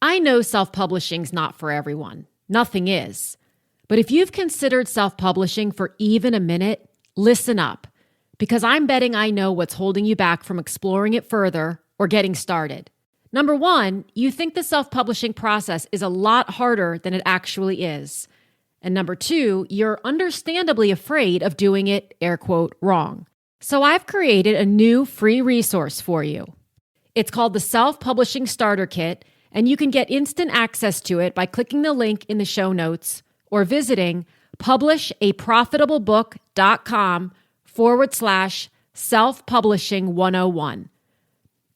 I know self-publishing's not for everyone. Nothing is. But if you've considered self-publishing for even a minute, listen up, because I'm betting I know what's holding you back from exploring it further or getting started. Number one, you think the self-publishing process is a lot harder than it actually is. And number two, you're understandably afraid of doing it, air quote, wrong. So I've created a new free resource for you. It's called the Self-Publishing Starter Kit, and you can get instant access to it by clicking the link in the show notes or visiting publishaprofitablebook.com/self-publishing101.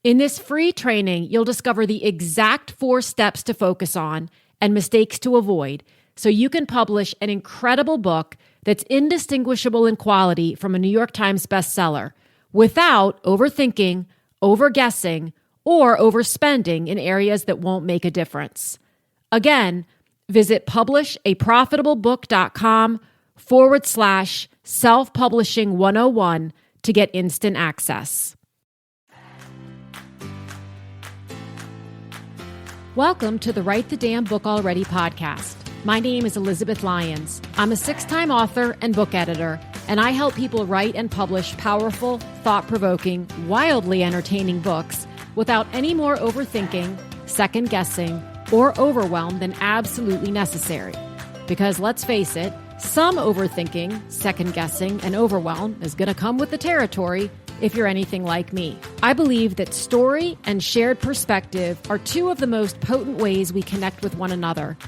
In this free training, you'll discover the exact 4 steps to focus on and mistakes to avoid so you can publish an incredible book that's indistinguishable in quality from a New York Times bestseller without overthinking, overguessing, or overspending in areas that won't make a difference. Again, visit publishaprofitablebook.com/self-publishing101 to get instant access. Welcome to the Write the Damn Book Already podcast. My name is Elizabeth Lyons. I'm a 6-time author and book editor, and I help people write and publish powerful, thought-provoking, wildly entertaining books without any more overthinking, second-guessing, or overwhelm than absolutely necessary. Because let's face it, some overthinking, second-guessing, and overwhelm is going to come with the territory if you're anything like me. I believe that story and shared perspective are 2 of the most potent ways we connect with one another,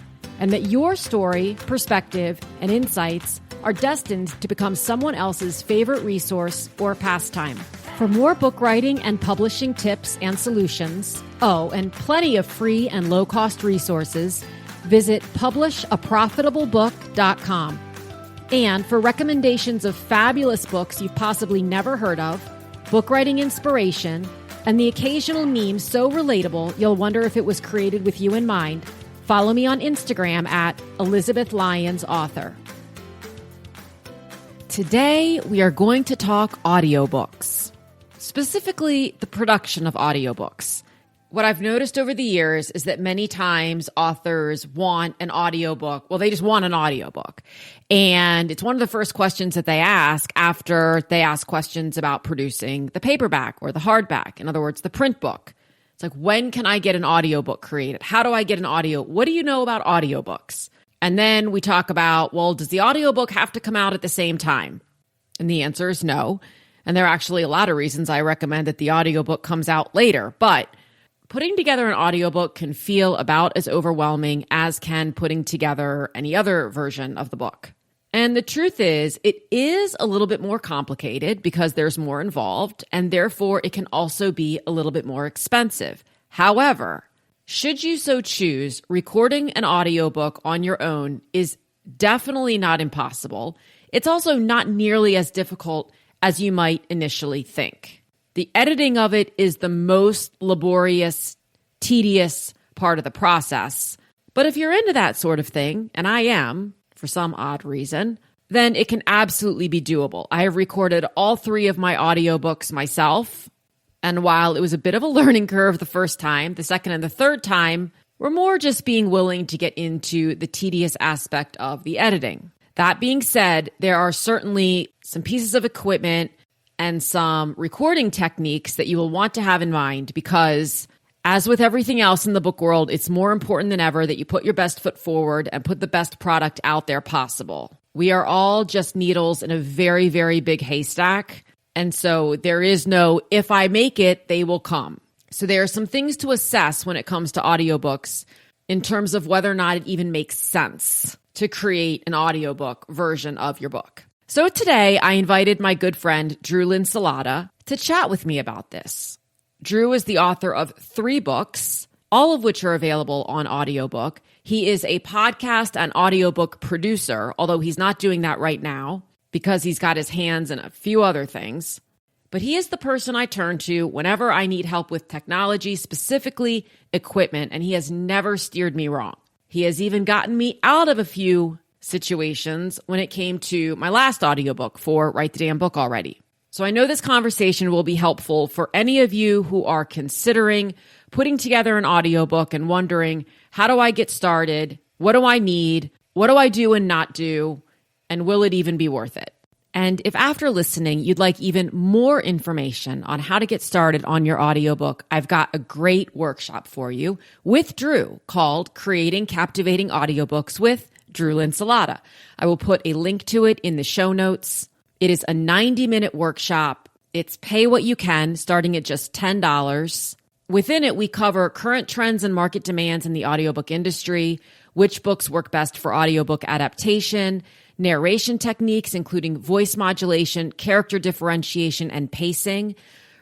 and that your story, perspective, and insights are destined to become someone else's favorite resource or pastime. For more book writing and publishing tips and solutions, and plenty of free and low-cost resources, visit publishaprofitablebook.com. And for recommendations of fabulous books you've possibly never heard of, book writing inspiration, and the occasional meme so relatable you'll wonder if it was created with you in mind, follow me on Instagram at Elizabeth Lyons Author. Today, we are going to talk audiobooks, specifically the production of audiobooks. What I've noticed over the years is that many times authors want an audiobook. Well, they just want an audiobook. And it's one of the first questions that they ask after they ask questions about producing the paperback or the hardback. In other words, the print book. It's like, when can I get an audiobook created? How do I get an audio? What do you know about audiobooks? And then we talk about, well, does the audiobook have to come out at the same time? And the answer is no. And there are actually a lot of reasons I recommend that the audiobook comes out later. But putting together an audiobook can feel about as overwhelming as can putting together any other version of the book. And the truth is, it is a little bit more complicated because there's more involved, and therefore it can also be a little bit more expensive. However, should you so choose, recording an audiobook on your own is definitely not impossible. It's also not nearly as difficult as you might initially think. The editing of it is the most laborious, tedious part of the process. But if you're into that sort of thing, and I am, for some odd reason, then it can absolutely be doable. I have recorded all 3 of my audiobooks myself. And while it was a bit of a learning curve the first time, the second and the third time were more just being willing to get into the tedious aspect of the editing. That being said, there are certainly some pieces of equipment and some recording techniques that you will want to have in mind because, as with everything else in the book world, it's more important than ever that you put your best foot forward and put the best product out there possible. We are all just needles in a very, very big haystack. And so there is no, if I make it, they will come. So there are some things to assess when it comes to audiobooks in terms of whether or not it even makes sense to create an audiobook version of your book. So today I invited my good friend, Drew Linsalata, to chat with me about this. Drew is the author of 3 books, all of which are available on audiobook. He is a podcast and audiobook producer, although he's not doing that right now because he's got his hands in a few other things. But he is the person I turn to whenever I need help with technology, specifically equipment, and he has never steered me wrong. He has even gotten me out of a few situations when it came to my last audiobook for Write the Damn Book Already. So I know this conversation will be helpful for any of you who are considering putting together an audiobook and wondering, how do I get started? What do I need? What do I do and not do? And will it even be worth it? And if after listening, you'd like even more information on how to get started on your audiobook, I've got a great workshop for you with Drew called Creating Captivating Audiobooks with Drew Linsalata. I will put a link to it in the show notes. It is a 90-minute workshop. It's pay what you can, starting at just $10. Within it, we cover current trends and market demands in the audiobook industry, which books work best for audiobook adaptation, narration techniques, including voice modulation, character differentiation, and pacing,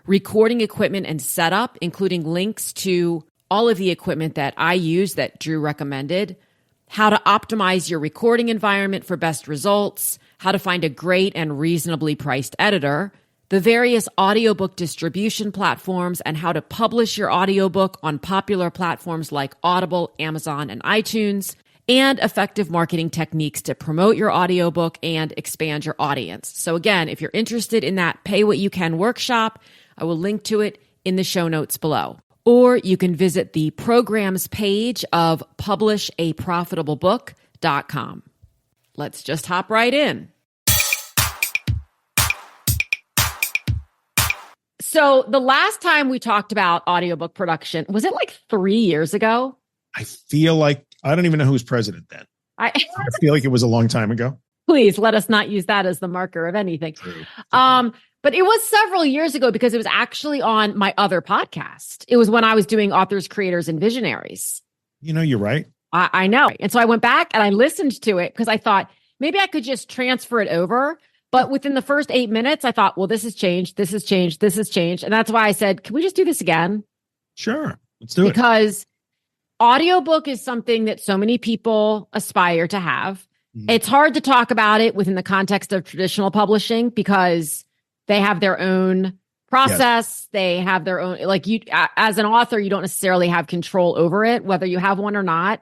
recording equipment and setup, including links to all of the equipment that I use that Drew recommended, how to optimize your recording environment for best results, how to find a great and reasonably priced editor, the various audiobook distribution platforms, and how to publish your audiobook on popular platforms like Audible, Amazon, and iTunes, and effective marketing techniques to promote your audiobook and expand your audience. So again, if you're interested in that Pay What You Can workshop, I will link to it in the show notes below. Or you can visit the programs page of publishaprofitablebook.com. Let's just hop right in. So the last time we talked about audiobook production, was it like 3 years ago? I feel like, I don't even know who was president then. I feel like it was a long time ago. Please let us not use that as the marker of anything. But it was several years ago because it was actually on my other podcast. It was when I was doing Authors, Creators, and Visionaries. You know, you're right. I know. And so I went back and I listened to it because I thought maybe I could just transfer it over. But within the first 8 minutes, I thought, well, this has changed. This has changed. This has changed. And that's why I said, can we just do this again? Sure. Let's do it. Because audiobook is something that so many people aspire to have. Mm-hmm. It's hard to talk about it within the context of traditional publishing because they have their own process. Yes. They have their own, like you, as an author, you don't necessarily have control over it, whether you have one or not,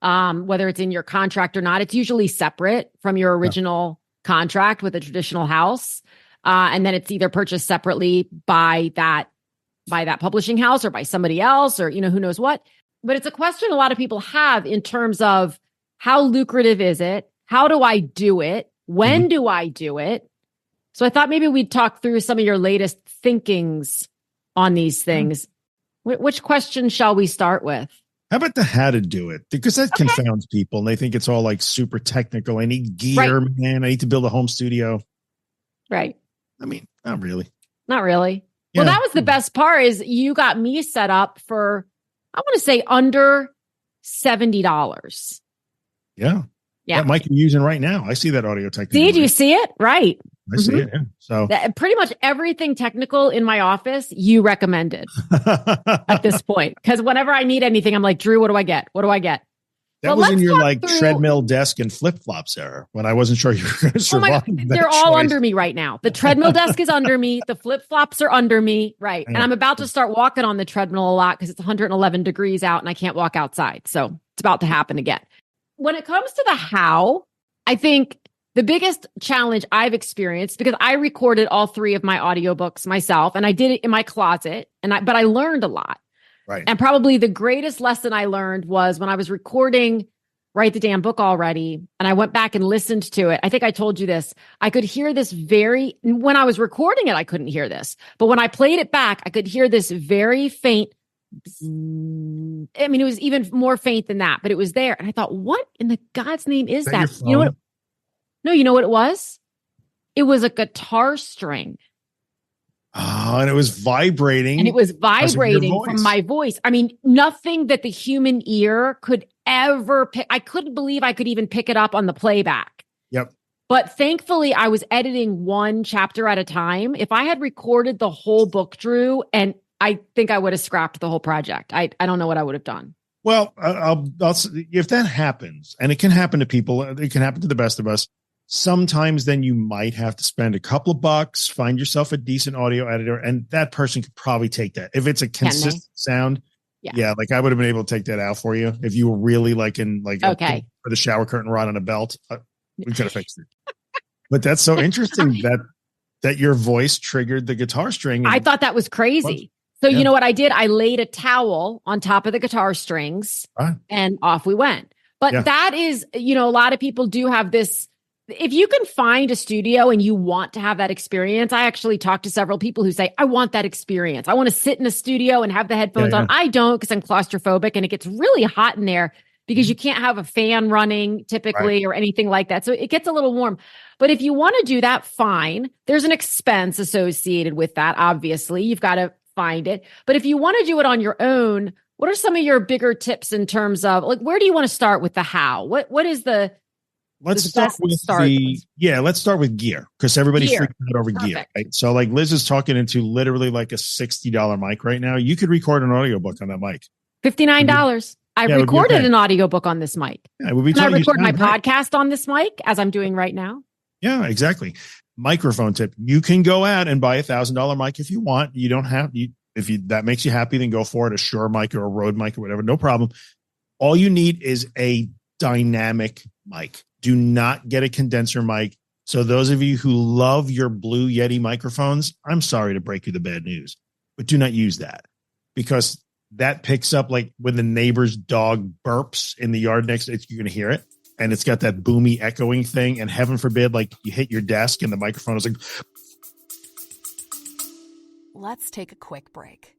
whether it's in your contract or not. It's usually separate from your original contract with a traditional house. And then it's either purchased separately by that publishing house or by somebody else, or, who knows what. But it's a question a lot of people have in terms of how lucrative is it? How do I do it? When do I do it? So I thought maybe we'd talk through some of your latest thinkings on these things. Which question shall we start with? How about the how to do it? Because that confounds people and they think it's all like super technical. I need gear, man. I need to build a home studio. Right. I mean, not really. Not really. Yeah. Well, that was the best part is you got me set up for, I want to say under $70. Yeah. Yeah. That mic you're using right now. I see that audio technical. Did you see it? Right. I see it. Yeah. So pretty much everything technical in my office, you recommended at this point. Because whenever I need anything, I'm like, Drew, what do I get? What do I get? That was in your treadmill desk and flip flops era when I wasn't sure you were going to survive. They're all under me right now. The treadmill desk is under me. The flip flops are under me. Right. And I'm about to start walking on the treadmill a lot because it's 111 degrees out and I can't walk outside. So it's about to happen again. When it comes to the how, I think the biggest challenge I've experienced, because I recorded all 3 of my audiobooks myself and I did it in my closet, but I learned a lot. Right. And probably the greatest lesson I learned was when I was recording Write the Damn Book Already, and I went back and listened to it. I think I told you this. I could hear this when I was recording it, I couldn't hear this. But when I played it back, I could hear this very faint, I mean, it was even more faint than that, but it was there. And I thought, what in the God's name is that? You know what? No, you know what it was? It was a guitar string. Oh, and it was vibrating. And it was vibrating from my voice. I mean, nothing that the human ear could ever pick. I couldn't believe I could even pick it up on the playback. Yep. But thankfully, I was editing one chapter at a time. If I had recorded the whole book, Drew, and I think I would have scrapped the whole project. I don't know what I would have done. Well, I'll if that happens, and it can happen to people, it can happen to the best of us. Sometimes then you might have to spend a couple of bucks, find yourself a decent audio editor, and that person could probably take that. If it's a consistent sound, yeah, like I would have been able to take that out for you. If you were really like in like for the shower curtain rod on a belt, we could have fixed it. But that's so interesting that your voice triggered the guitar string. I thought that was crazy. So you know what I did? I laid a towel on top of the guitar strings Right. and off we went. But that is, a lot of people do have this. If you can find a studio and you want to have that experience, I actually talked to several people who say, I want that experience. I want to sit in a studio and have the headphones on. I don't, because I'm claustrophobic and it gets really hot in there because you can't have a fan running typically or anything like that. So it gets a little warm. But if you want to do that, fine. There's an expense associated with that. Obviously, you've got to find it. But if you want to do it on your own, what are some of your bigger tips in terms of where do you want to start with the how? What is the Let's start with let's start with gear, because everybody freaks out over gear. Right? So Liz is talking into literally like a $60 mic right now. You could record an audiobook on that mic. $59. I recorded an audiobook on this mic. Yeah, it would be I record my podcast on this mic as I'm doing right now. Yeah, exactly. Microphone tip. You can go out and buy $1,000 mic if you want. You don't have if that makes you happy, then go for it. A Shure mic or a Rode mic or whatever. No problem. All you need is a dynamic mic. Do not get a condenser mic. So those of you who love your Blue Yeti microphones, I'm sorry to break you the bad news, but do not use that, because that picks up like when the neighbor's dog burps in the yard next to it, you're going to hear it. And it's got that boomy echoing thing. And heaven forbid, like you hit your desk and the microphone is like. Let's take a quick break.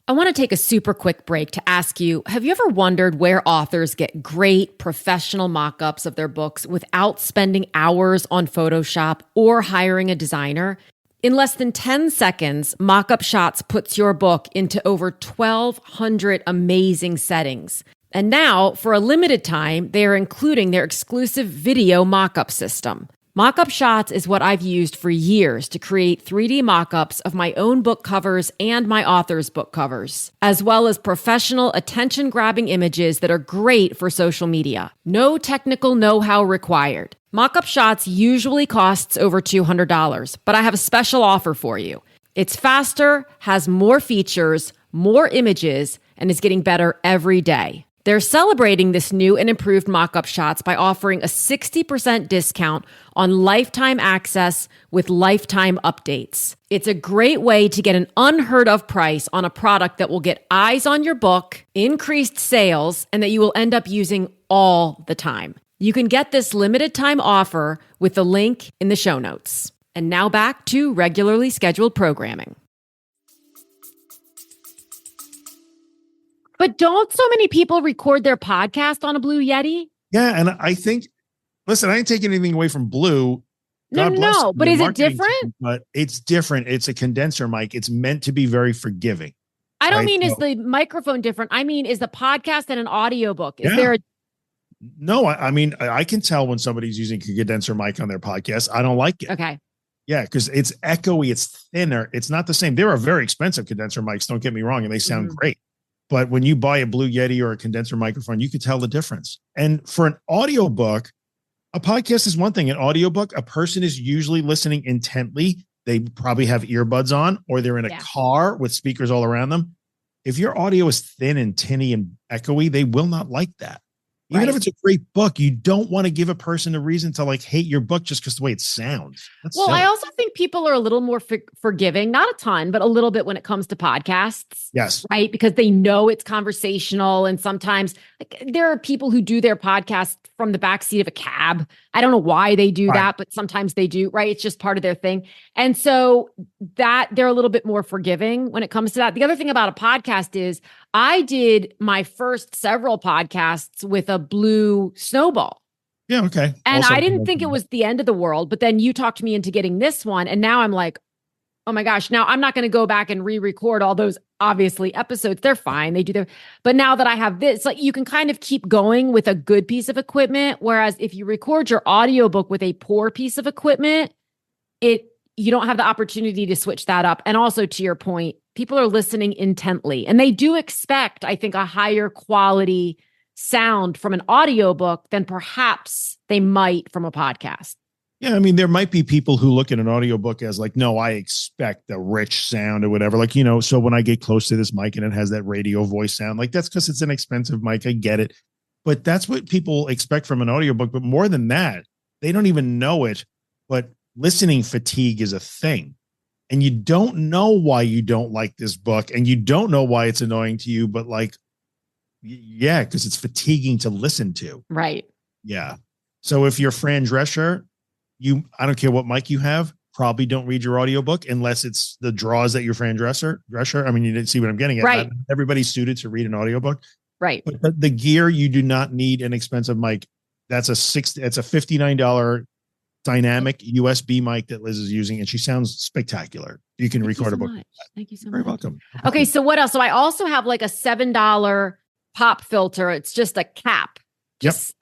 I want to take a super quick break to ask you, have you ever wondered where authors get great professional mock-ups of their books without spending hours on Photoshop or hiring a designer? In less than 10 seconds, Mockup Shots puts your book into over 1,200 amazing settings. And now, for a limited time, they are including their exclusive video mockup system. Mockup Shots is what I've used for years to create 3D mockups of my own book covers and my author's book covers, as well as professional attention-grabbing images that are great for social media. No technical know-how required. Mockup Shots usually costs over $200, but I have a special offer for you. It's faster, has more features, more images, and is getting better every day. They're celebrating this new and improved Mockup Shots by offering a 60% discount on lifetime access with lifetime updates. It's a great way to get an unheard of price on a product that will get eyes on your book, increased sales, and that you will end up using all the time. You can get this limited time offer with the link in the show notes. And now back to regularly scheduled programming. But don't so many people record their podcast on a Blue Yeti? Yeah, and I think, listen, I ain't taking anything away from Blue. No, but is it different? But it's different. It's a condenser mic. It's meant to be very forgiving. I don't mean is the microphone different. I mean, is the podcast and an audiobook? Is there a... No, I mean, I can tell when somebody's using a condenser mic on their podcast. I don't like it. Okay. Yeah, because it's echoey. It's thinner. It's not the same. There are very expensive condenser mics. Don't get me wrong. And they sound great. But when you buy a Blue Yeti or a condenser microphone, you could tell the difference. And for an audiobook, a podcast is one thing. An audiobook, a person is usually listening intently. They probably have earbuds on, or they're in a car with speakers all around them. If your audio is thin and tinny and echoey, they will not like that. Even if it's a great book, you don't want to give a person a reason to hate your book just because the way it sounds. That's silly. I also think people are a little more forgiving, not a ton, but a little bit when it comes to podcasts. Yes. Right. Because they know it's conversational. And sometimes there are people who do their podcast from the backseat of a cab. I don't know why they do that, but sometimes they do. Right. It's just part of their thing. And so that they're a little bit more forgiving when it comes to that. The other thing about a podcast is I did my first several podcasts with a Blue Snowball. Yeah, okay. And I didn't think it was the end of the world, but then you talked me into getting this one. And now I'm like, oh my gosh, now I'm not going to go back and re-record all those obviously episodes. They're fine. They do their, but now that I have this, you can kind of keep going with a good piece of equipment. Whereas if you record your audiobook with a poor piece of equipment, you don't have the opportunity to switch that up. And also to your point, people are listening intently and they do expect, I think, a higher quality sound from an audiobook than perhaps they might from a podcast. Yeah, I mean, there might be people who look at an audiobook as no, I expect a rich sound or whatever. So when I get close to this mic and it has that radio voice sound, that's because it's an expensive mic. I get it. But that's what people expect from an audiobook. But more than that, they don't even know it. But listening fatigue is a thing. and you don't know why you don't like this book and you don't know why it's annoying to you, but like, yeah, because it's fatiguing to listen to. Right. Yeah. So if you're Fran Drescher, I don't care what mic you have, probably don't read your audiobook unless it's the draws that you're Fran Drescher. I mean, you didn't see what I'm getting at. Right. Not everybody's suited to read an audiobook. Right. But the gear, you do not need an expensive mic. It's a $59 dynamic USB mic that Liz is using, and she sounds spectacular. You can record a book. Thank you so much. Very welcome. Okay, so what else? So I also have like a $7 pop filter. It's just a cap. Just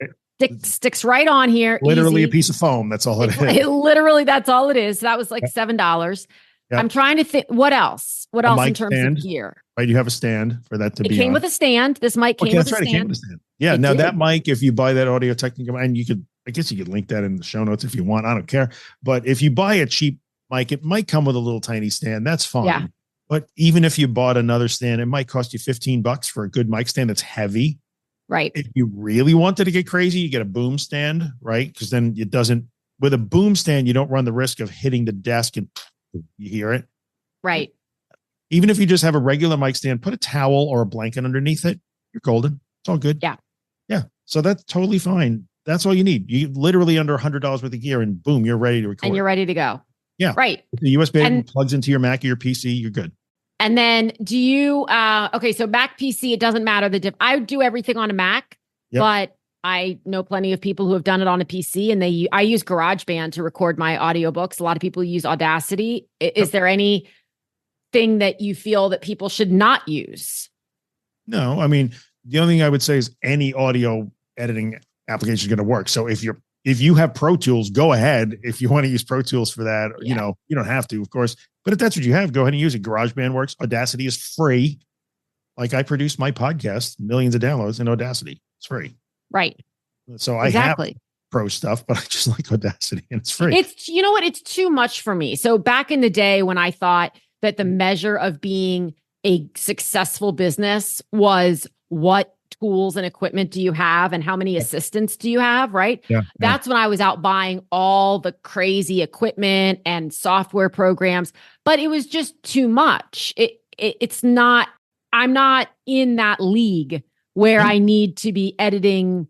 sticks right on here. Literally easy. a piece of foam. That's all it is. Literally, that's all it is. So that was like $7. Yep. I'm trying to think. What else? What else in terms of gear? Right, you have a stand for that to be. It came with a stand. This mic came with a stand. It came with a stand. Yeah. Now that mic, if you buy that Audio Technica, and I guess you could link that in the show notes if you want. I don't care. But if you buy a cheap mic, it might come with a little tiny stand. That's fine. Yeah. But even if you bought another stand, it might cost you $15 for a good mic stand that's heavy. Right. If you really wanted to get crazy, you get a boom stand, right? Because then it doesn't, with a boom stand, you don't run the risk of hitting the desk and you hear it. Right. Even if you just have a regular mic stand, put a towel or a blanket underneath it. You're golden. It's all good. Yeah. Yeah. So that's totally fine. That's all you need. You literally under $100 worth of gear and boom, you're ready to record. And you're ready to go. Yeah. Right. The USB plugs into your Mac or your PC. You're good. And then do you, okay, so Mac PC, it doesn't matter I do everything on a Mac, but I know plenty of people who have done it on a PC and I use GarageBand to record my audiobooks. A lot of people use Audacity. Is there anything that you feel that people should not use? No, I mean, the only thing I would say is any audio editing application is going to work. So if you have Pro Tools, go ahead. If you want to use Pro Tools for that, you don't have to, of course, but if that's what you have, go ahead and use it. GarageBand works. Audacity is free. Like I produce my podcast, millions of downloads in Audacity. It's free. Right. So I have pro stuff, but I just like Audacity and it's free. You know what? It's too much for me. So back in the day when I thought that the measure of being a successful business was what tools and equipment do you have and how many assistants do you have, right? Yeah, That's when I was out buying all the crazy equipment and software programs, but it was just too much. It's not, I'm not in that league where I need to be editing.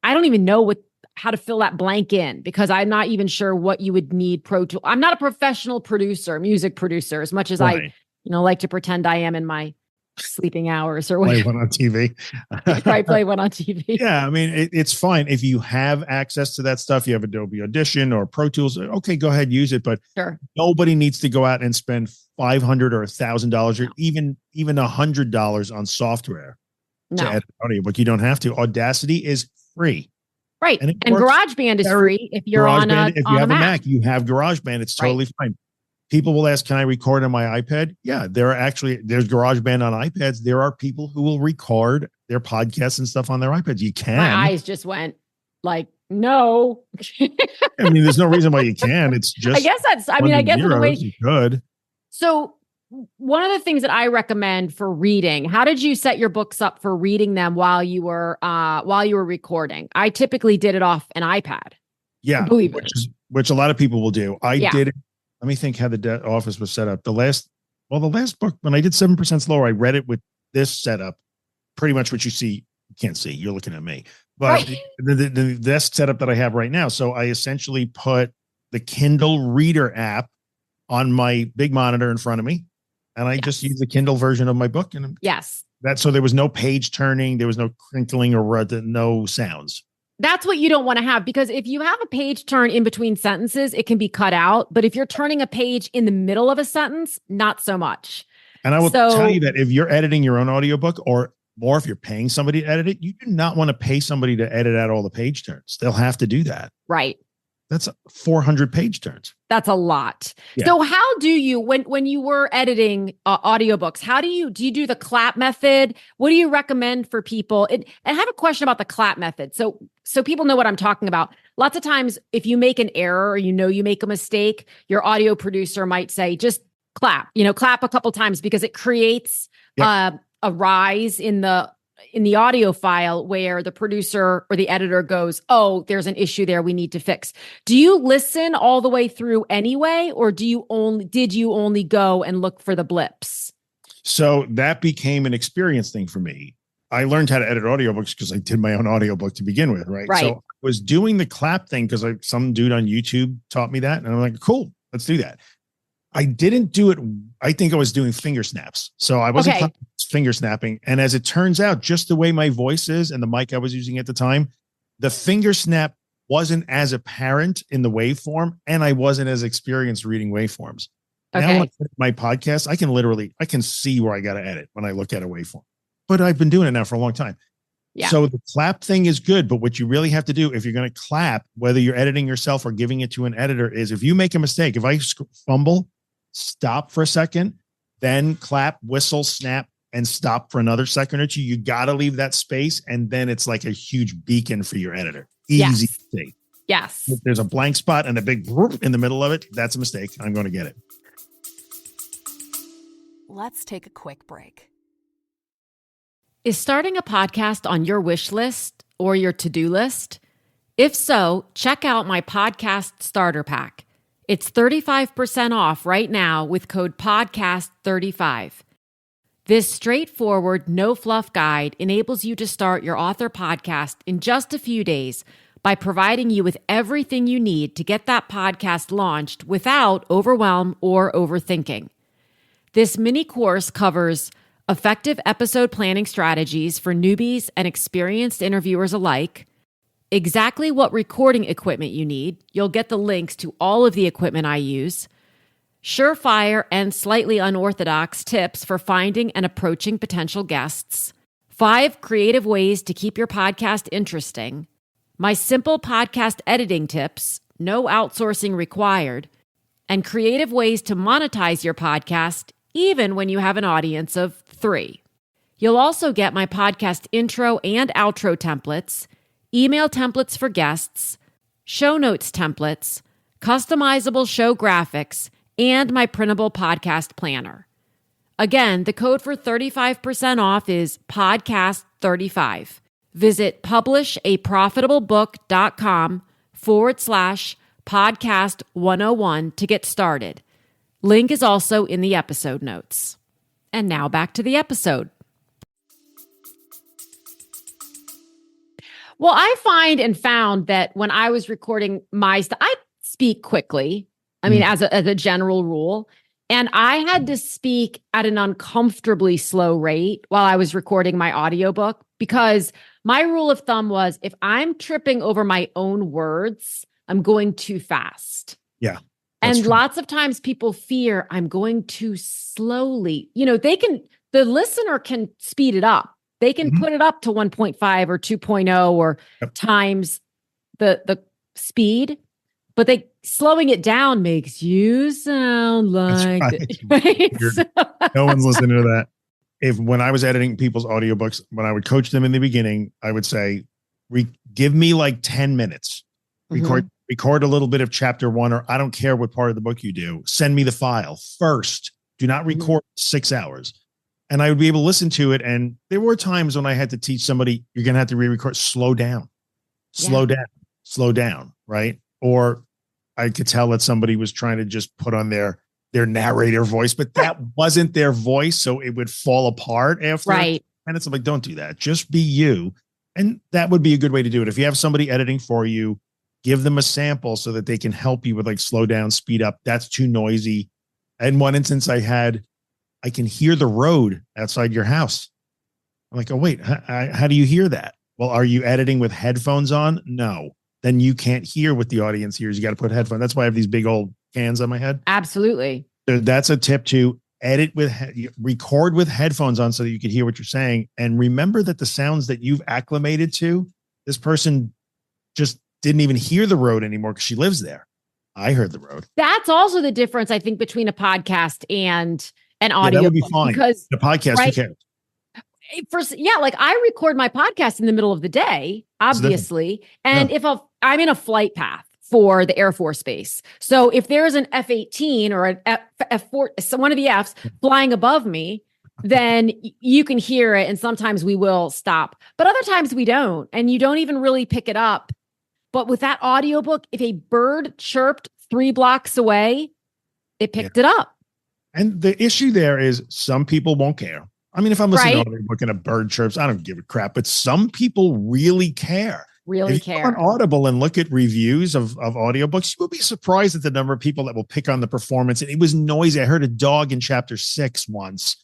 I don't even know how to fill that blank in because I'm not even sure what you would need Pro Tools. I'm not a professional producer, music producer, as much as I like to pretend I am in my sleeping hours or whatever. Play one on TV. Right, play one on TV. Yeah, I mean, it's fine. If you have access to that stuff, you have Adobe Audition or Pro Tools, okay, go ahead, use it. But nobody needs to go out and spend $500 or $1,000 or even $100 on software to edit audiobook. You don't have to. Audacity is free. Right. And GarageBand is free if you're on a Mac. You have GarageBand. It's totally fine. People will ask, can I record on my iPad? Yeah, there's GarageBand on iPads. There are people who will record their podcasts and stuff on their iPads. You can. My eyes just went like, no. I mean, there's no reason why you can. It's just, I guess the way you could. So one of the things that I recommend for reading, how did you set your books up for reading them while you were recording? I typically did it off an iPad. Yeah. Which a lot of people will do. I did it. Let me think how the office was set up. The last book, when I did 7% Slower, I read it with this setup, pretty much what you see. You can't see, you're looking at me, but the desk setup that I have right now. So I essentially put the Kindle Reader app on my big monitor in front of me. And I just use the Kindle version of my book. And so there was no page turning. There was no crinkling or no sounds. That's what you don't want to have, because if you have a page turn in between sentences, it can be cut out. But if you're turning a page in the middle of a sentence, not so much. And I will tell you that if you're editing your own audiobook, or more if you're paying somebody to edit it, you do not want to pay somebody to edit out all the page turns. They'll have to do that. Right. That's 400 page turns. That's a lot. Yeah. So how do you, when you were editing audiobooks, how do you do the clap method? What do you recommend for people? And I have a question about the clap method. So people know what I'm talking about. Lots of times, if you make an error or you make a mistake, your audio producer might say, just clap a couple times, because it creates a rise in the in the audio file where the producer or the editor goes, oh, there's an issue there we need to fix. Do you listen all the way through anyway, or did you only go and look for the blips? So that became an experience thing for me. I learned how to edit audiobooks because I did my own audiobook to begin with, right? So I was doing the clap thing because some dude on YouTube taught me that. And I'm like, cool, let's do that. I didn't do it. I think I was doing finger snaps. So I wasn't finger snapping. And as it turns out, just the way my voice is and the mic I was using at the time, the finger snap wasn't as apparent in the waveform. And I wasn't as experienced reading waveforms. Now when I edit my podcast, I can see where I got to edit when I look at a waveform. But I've been doing it now for a long time. Yeah. So the clap thing is good. But what you really have to do if you're going to clap, whether you're editing yourself or giving it to an editor, is if you make a mistake, if I fumble, stop for a second, then clap, whistle, snap, and stop for another second or two. You got to leave that space. And then it's like a huge beacon for your editor. Easy to see. Yes. If there's a blank spot and a big whoop in the middle of it, that's a mistake. I'm going to get it. Let's take a quick break. Is starting a podcast on your wish list or your to-do list? If so, check out my podcast starter pack. It's 35% off right now with code PODCAST35. This straightforward, no-fluff guide enables you to start your author podcast in just a few days by providing you with everything you need to get that podcast launched without overwhelm or overthinking. This mini course covers effective episode planning strategies for newbies and experienced interviewers alike, exactly what recording equipment you need. You'll get the links to all of the equipment I use, surefire and slightly unorthodox tips for finding and approaching potential guests, 5 creative ways to keep your podcast interesting, my simple podcast editing tips, no outsourcing required, and creative ways to monetize your podcast even when you have an audience of 3. You'll also get my podcast intro and outro templates, email templates for guests, show notes templates, customizable show graphics, and my printable podcast planner. Again, the code for 35% off is podcast35. Visit publishaprofitablebook.com/podcast101 to get started. Link is also in the episode notes. And now back to the episode. Well, I found that when I was recording my stuff, I speak quickly. I mean, as a general rule. And I had to speak at an uncomfortably slow rate while I was recording my audiobook, because my rule of thumb was if I'm tripping over my own words, I'm going too fast. Yeah. And lots of times people fear I'm going too slowly. You know, the listener can speed it up. They can put it up to 1.5 or 2.0 or times the speed, but slowing it down makes you sound like right? No one's listening to that. When I was editing people's audiobooks, when I would coach them in the beginning, I would say, give me like 10 minutes, record a little bit of chapter 1, or I don't care what part of the book you do. Send me the file first. Do not record 6 hours. And I would be able to listen to it. And there were times when I had to teach somebody, you're going to have to re-record, slow down, slow down. Right. Or I could tell that somebody was trying to just put on their narrator voice, but that wasn't their voice. So it would fall apart after minutes. I'm like, don't do that. Just be you. And that would be a good way to do it. If you have somebody editing for you, give them a sample so that they can help you with like slow down, speed up. That's too noisy. In one instance I can hear the road outside your house. I'm like, oh, wait, how do you hear that? Well, are you editing with headphones on? No. Then you can't hear what the audience hears. You got to put headphones. That's why I have these big old cans on my head. Absolutely. So that's a tip to record with headphones on so that you can hear what you're saying. And remember that the sounds that you've acclimated to, this person just didn't even hear the road anymore because she lives there. I heard the road. That's also the difference, I think, between a podcast and an audio. That would be fine. Because the podcast, who cares? Like I record my podcast in the middle of the day, obviously. And if I'm in a flight path for the Air Force Base. So if there's an F-18 or an F-4, one of the Fs flying above me, then you can hear it. And sometimes we will stop, but other times we don't. And you don't even really pick it up. But with that audiobook, if a bird chirped 3 blocks away, it picked it up. And the issue there is some people won't care. I mean, if I'm listening Right. to an audiobook and a bird chirps, I don't give a crap. But some people really care. Really If you care. go on Audible and look at reviews of audiobooks, you will be surprised at the number of people that will pick on the performance. And it was noisy. I heard a dog in chapter 6 once.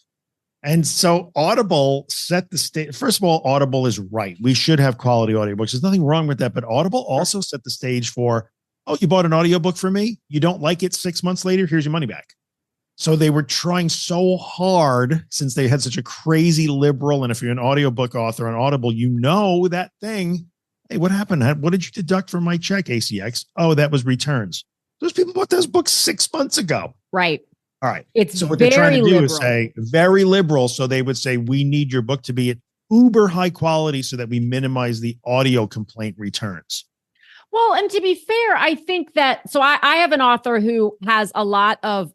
And so Audible set the stage. First of all, Audible is right. We should have quality audiobooks. There's nothing wrong with that. But Audible also set the stage for, oh, you bought an audiobook for me? You don't like it 6 months later? Here's your money back. So they were trying so hard, since they had such a crazy liberal. And if you're an audiobook author on Audible, you know that thing. Hey, what happened? What did you deduct from my check, ACX? Oh, that was returns. Those people bought those books 6 months ago. Right. All right. It's so what they're trying to do liberal. is say very liberal. So they would say, we need your book to be at uber high quality so that we minimize the audio complaint returns. Well, and to be fair, I think that, so I have an author who has a lot of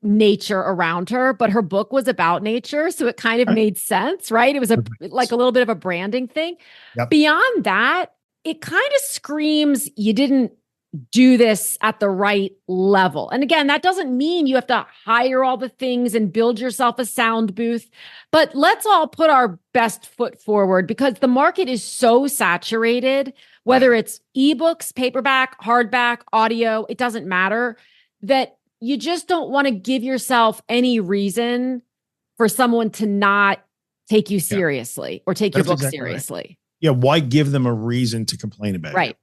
nature around her, but her book was about nature. So it kind of made sense, right? It was like a little bit of a branding thing. Yep. Beyond that, it kind of screams you didn't do this at the right level. And again, that doesn't mean you have to hire all the things and build yourself a sound booth, but let's all put our best foot forward, because the market is so saturated, whether it's ebooks, paperback, hardback, audio, it doesn't matter, that you just don't want to give yourself any reason for someone to not take you seriously or take your book seriously. Right. Yeah. Why give them a reason to complain about it? Right.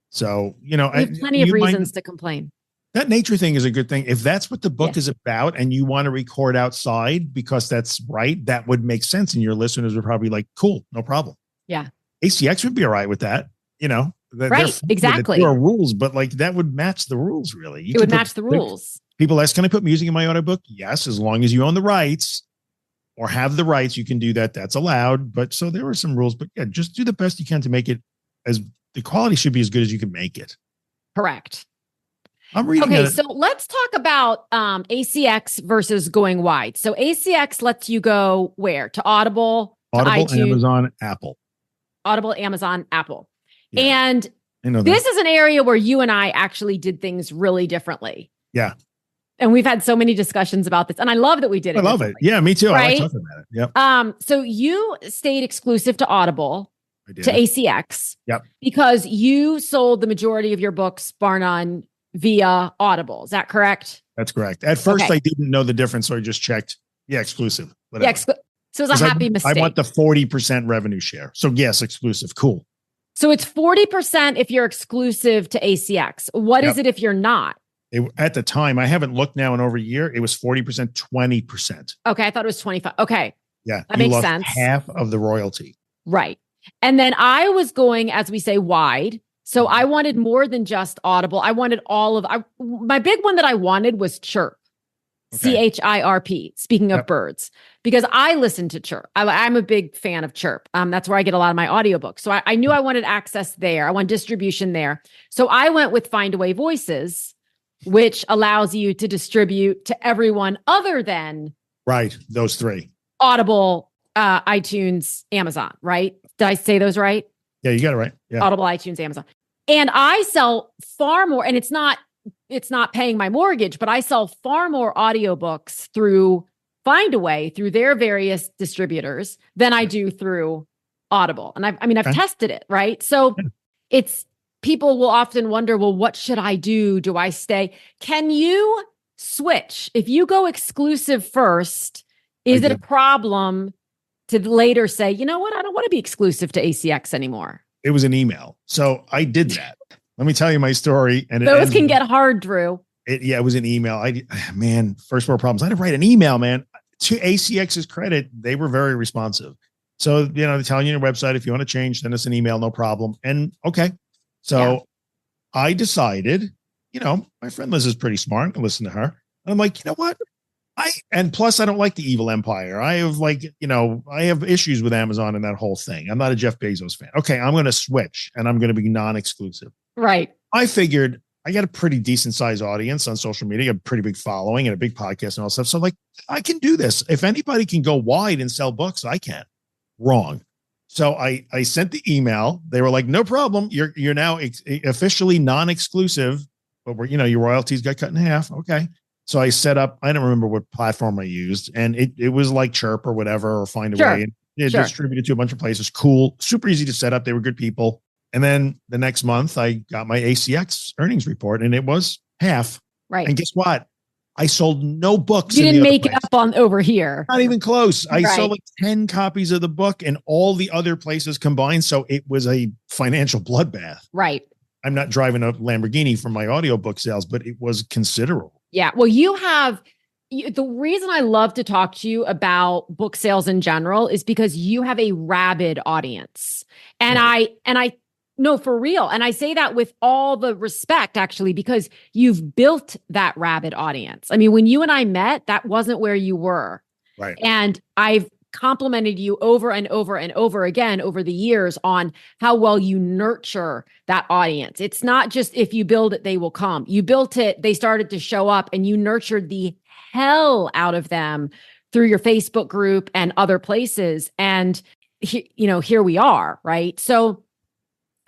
So, we have plenty of reasons to complain. That nature thing is a good thing. If that's what the book is about and you want to record outside because that's right, that would make sense. And your listeners are probably like, cool, no problem. Yeah. ACX would be all right with that. Right. Exactly. There are rules, but like that would match the rules, really. It would match the rules. People ask, can I put music in my audiobook? Yes, as long as you own the rights or have the rights, you can do that. That's allowed. But so there are some rules, but yeah, just do the best you can to make it as the quality should be as good as you can make it. Correct. I'm reading. Okay, so let's talk about ACX versus going wide. So ACX lets you go where? To Audible, to iTunes, Amazon, Apple. Audible, Amazon, Apple. Yeah, and this is an area where you and I actually did things really differently. Yeah. And we've had so many discussions about this. And I love that we did it. I love it. Yeah, me too. Right? I like talking about it. Yep. So you stayed exclusive to Audible, to ACX. Yep. Because you sold the majority of your books, bar none, via Audible. Is that correct? That's correct. At first, I didn't know the difference, so I just checked. Yeah, exclusive. Yeah, so it was a happy mistake. I want the 40% revenue share. So yes, exclusive. Cool. So it's 40% if you're exclusive to ACX. What is it if you're not? At the time, I haven't looked now in over a year. It was 40%, 20%. Okay, I thought it was 25. Okay. Yeah, that makes sense. Half of the royalty. Right. And then I was going, as we say, wide. So I wanted more than just Audible. I wanted all of, my big one that I wanted was Chirp. Okay. CHIRP, speaking of birds, because I listen to Chirp. I'm a big fan of Chirp. That's where I get a lot of my audiobooks. So I knew I wanted access there. I want distribution there. So I went with Findaway Voices, which allows you to distribute to everyone other than those three: Audible, iTunes, Amazon. Right? Did I say those right? Yeah, you got it right. Yeah. Audible, iTunes, Amazon. And I sell far more, and it's not paying my mortgage, but I sell far more audiobooks through Findaway, through their various distributors, than I do through Audible. And I've tested it, right? So people will often wonder, well, what should I do? Do I stay? Can you switch? If you go exclusive first, is it a problem to later say, you know what? I don't want to be exclusive to ACX anymore? It was an email. So I did that. Let me tell you my story. And those can get hard, Drew. It was an email. First world problems. I had to write an email, man. To ACX's credit, they were very responsive. So, they're telling you on your website, if you want to change, send us an email, no problem. And okay. So I decided, my friend Liz is pretty smart. I listen to her. And I'm like, you know what? And plus I don't like the evil empire. I have I have issues with Amazon and that whole thing. I'm not a Jeff Bezos fan. Okay. I'm going to switch and I'm going to be non-exclusive. Right. I figured I got a pretty decent sized audience on social media, a pretty big following and a big podcast and all stuff. So like, I can do this. If anybody can go wide and sell books, I can. Wrong. So I sent the email. They were like, no problem. You're now officially non-exclusive, but your royalties got cut in half. Okay. So I set up, I don't remember what platform I used, and it was like Chirp or whatever, or Find a Way. And it distributed to a bunch of places. Cool. Super easy to set up. They were good people. And then the next month I got my ACX earnings report and it was half. Right. And guess what? I sold no books. You didn't make it up on over here. Not even close. I sold like 10 copies of the book and all the other places combined. So it was a financial bloodbath. Right. I'm not driving a Lamborghini for my audiobook sales, but it was considerable. Yeah. Well, the reason I love to talk to you about book sales in general is because you have a rabid audience. And I no, for real. And I say that with all the respect, actually, because you've built that rabid audience. I mean, when you and I met, that wasn't where you were. Right. And I've complimented you over and over and over again over the years on how well you nurture that audience. It's not just if you build it, they will come. You built it, they started to show up, and you nurtured the hell out of them through your Facebook group and other places. And, here we are, right? So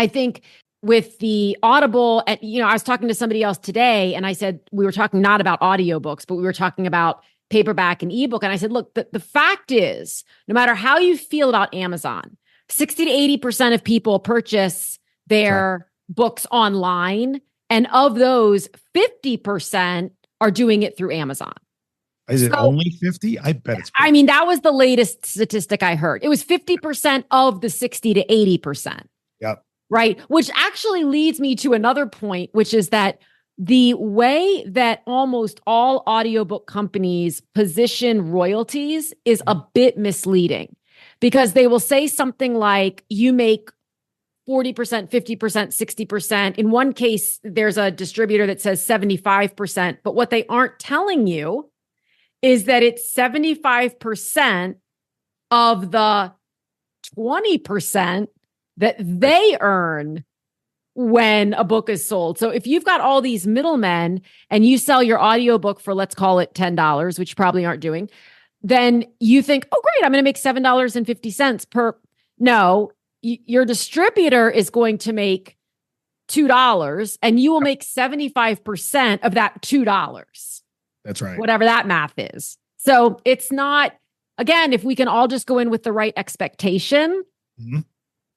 I think with the Audible, I was talking to somebody else today, and I said, we were talking not about audiobooks, but we were talking about paperback and ebook. And I said, look, the fact is, no matter how you feel about Amazon, 60 to 80% of people purchase their books online. And of those, 50% are doing it through Amazon. Is it only 50? I bet it's 50. I mean, that was the latest statistic I heard. It was 50% of the 60 to 80%. Yep. Right. Which actually leads me to another point, which is that the way that almost all audiobook companies position royalties is a bit misleading, because they will say something like you make 40%, 50%, 60%. In one case, there's a distributor that says 75%. But what they aren't telling you is that it's 75% of the 20% that they earn when a book is sold. So if you've got all these middlemen and you sell your audiobook for, let's call it $10, which you probably aren't doing, then you think, oh, great, I'm going to make $7.50 per. No, your distributor is going to make $2 and you will make 75% of that $2. That's right. Whatever that math is. So it's not, again, if we can all just go in with the right expectation,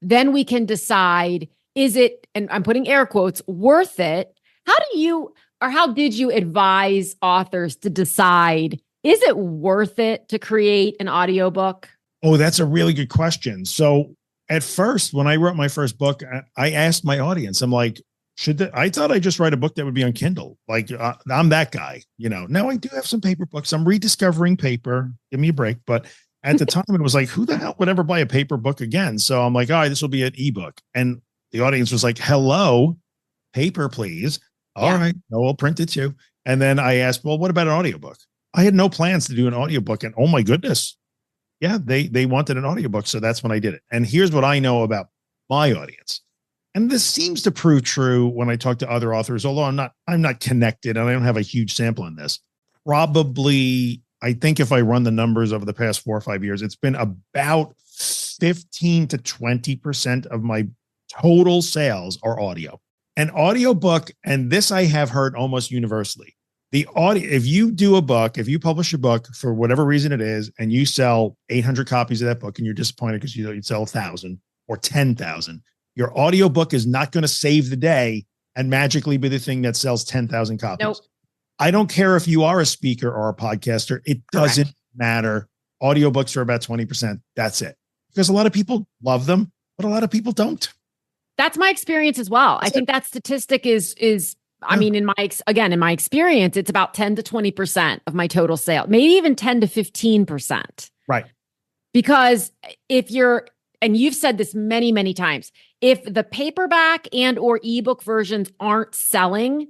then we can decide, is it, and I'm putting air quotes, worth it? How did you advise authors to decide, is it worth it to create an audiobook? Oh, that's a really good question. So at first, when I wrote my first book, I asked my audience, I'm like, I thought I'd just write a book that would be on Kindle. Like I'm that guy, Now I do have some paper books. I'm rediscovering paper. Give me a break. But at the time, it was like, who the hell would ever buy a paper book again? So I'm like, all right, this will be an ebook. And the audience was like, hello, paper, please. All right, no, we'll print it too. And then I asked, well, what about an audiobook? I had no plans to do an audiobook. And oh my goodness. Yeah, they wanted an audiobook. So that's when I did it. And here's what I know about my audience. And this seems to prove true when I talk to other authors, although I'm not connected and I don't have a huge sample in this. Probably, I think if I run the numbers over the past 4 or 5 years, it's been about 15 to 20% of my total sales are audio. An audiobook, and this I have heard almost universally, the audio, if you publish a book for whatever reason it is, and you sell 800 copies of that book and you're disappointed because you'd sell 1,000 or 10,000, your audiobook is not going to save the day and magically be the thing that sells 10,000 copies. Nope. I don't care if you are a speaker or a podcaster. It doesn't matter. Audiobooks are about 20%. That's it. Because a lot of people love them, but a lot of people don't. That's my experience as well. I think that statistic is I mean, in my experience, it's about 10 to 20% of my total sale, maybe even 10 to 15%. Right. Because and you've said this many, many times, if the paperback and or ebook versions aren't selling,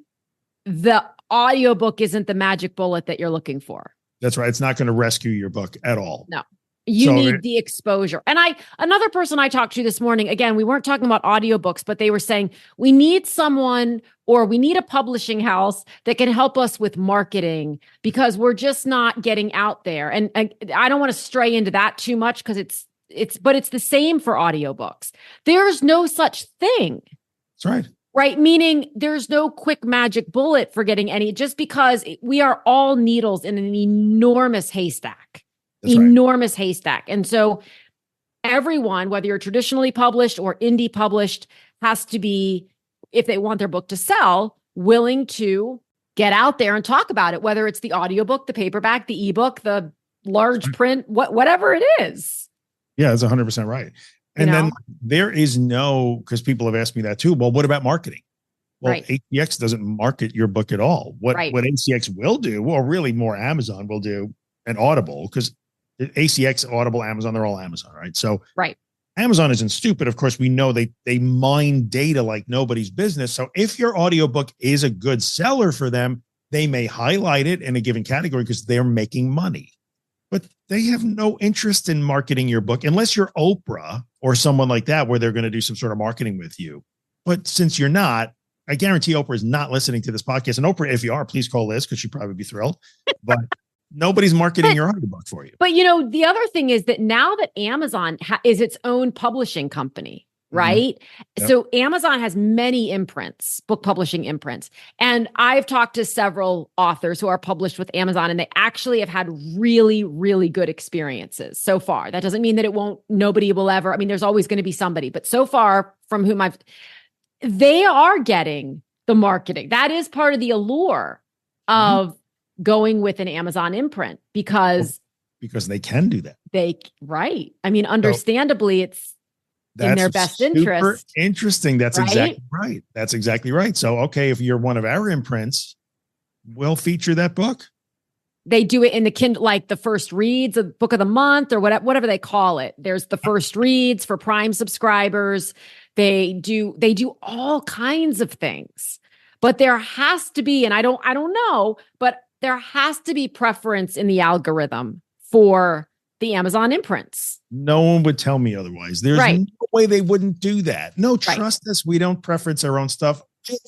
the audiobook isn't the magic bullet that you're looking for. That's right. It's not going to rescue your book at all. No. You need the exposure. And another person I talked to this morning, again, we weren't talking about audiobooks, but they were saying we need someone or we need a publishing house that can help us with marketing because we're just not getting out there. And I don't want to stray into that too much because but it's the same for audiobooks. There's no such thing. That's right. Right. Meaning there's no quick magic bullet for getting just because we are all needles in an enormous haystack. That's enormous haystack. And so everyone, whether you're traditionally published or indie published, has to be, if they want their book to sell, willing to get out there and talk about it, whether it's the audiobook, the paperback, the ebook, the large print, whatever it is. Yeah, that's 100% right. And then there is because people have asked me that too. Well, what about marketing? Well, ACX doesn't market your book at all. What ACX will do, or really more Amazon will do, and Audible, because ACX, Audible, Amazon, they're all Amazon, right? So Amazon isn't stupid. Of course, we know they mine data like nobody's business. So if your audiobook is a good seller for them, they may highlight it in a given category because they're making money. But they have no interest in marketing your book unless you're Oprah or someone like that, where they're going to do some sort of marketing with you. But since you're not, I guarantee Oprah is not listening to this podcast. And Oprah, if you are, please call Liz because she'd probably be thrilled. But nobody's marketing your audiobook for you. But, the other thing is that now that Amazon is its own publishing company, right? Yep. So Amazon has many imprints, book publishing imprints. And I've talked to several authors who are published with Amazon, and they actually have had really, really good experiences so far. That doesn't mean that nobody will ever, there's always going to be somebody, but so far from whom they are getting the marketing. That is part of the allure of going with an Amazon imprint because they can do that. Understandably, it's in their best interest. Super interesting. That's exactly right. That's exactly right. So, okay, if you're one of our imprints, we'll feature that book. They do it in the Kindle, like the first reads, a book of the month, or whatever they call it. There's the first reads for Prime subscribers. They do all kinds of things. But there has to be, and I don't know, but there has to be preference in the algorithm for the Amazon imprints. No one would tell me otherwise. There's no way they wouldn't do that. No, trust us. We don't preference our own stuff. Really.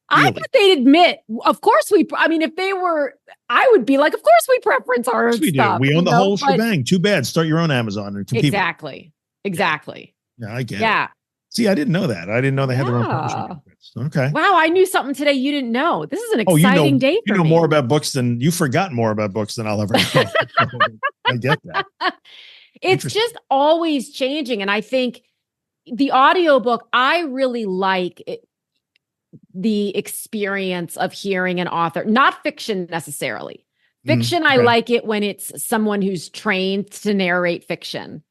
I bet they'd admit, of course if they were, I would be like, of course we preference our own stuff. We own the whole shebang. Too bad. Start your own Amazon and compete. Exactly. Yeah, I get it. See, I didn't know that. I didn't know they had their own publishing. Okay. Wow, I knew something today you didn't know. This is an exciting day for me. You know more about books than you've forgotten more about books than I'll ever know. I get that. It's just always changing. And I think the audiobook, I really like the experience of hearing an author, not fiction necessarily. Fiction, I like it when it's someone who's trained to narrate fiction.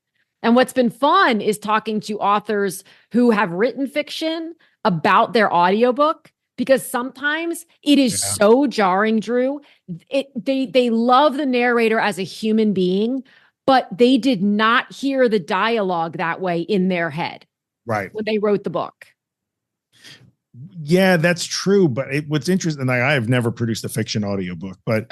And what's been fun is talking to authors who have written fiction about their audiobook, because sometimes it is so jarring, Drew. They love the narrator as a human being, but they did not hear the dialogue that way in their head. Right. When they wrote the book. Yeah, that's true. But what's interesting, I have never produced a fiction audiobook, but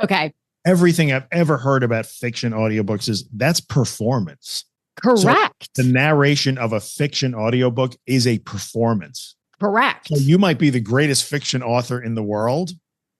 everything I've ever heard about fiction audiobooks is that's performance. Correct. So the narration of a fiction audiobook is a performance. Correct. So you might be the greatest fiction author in the world,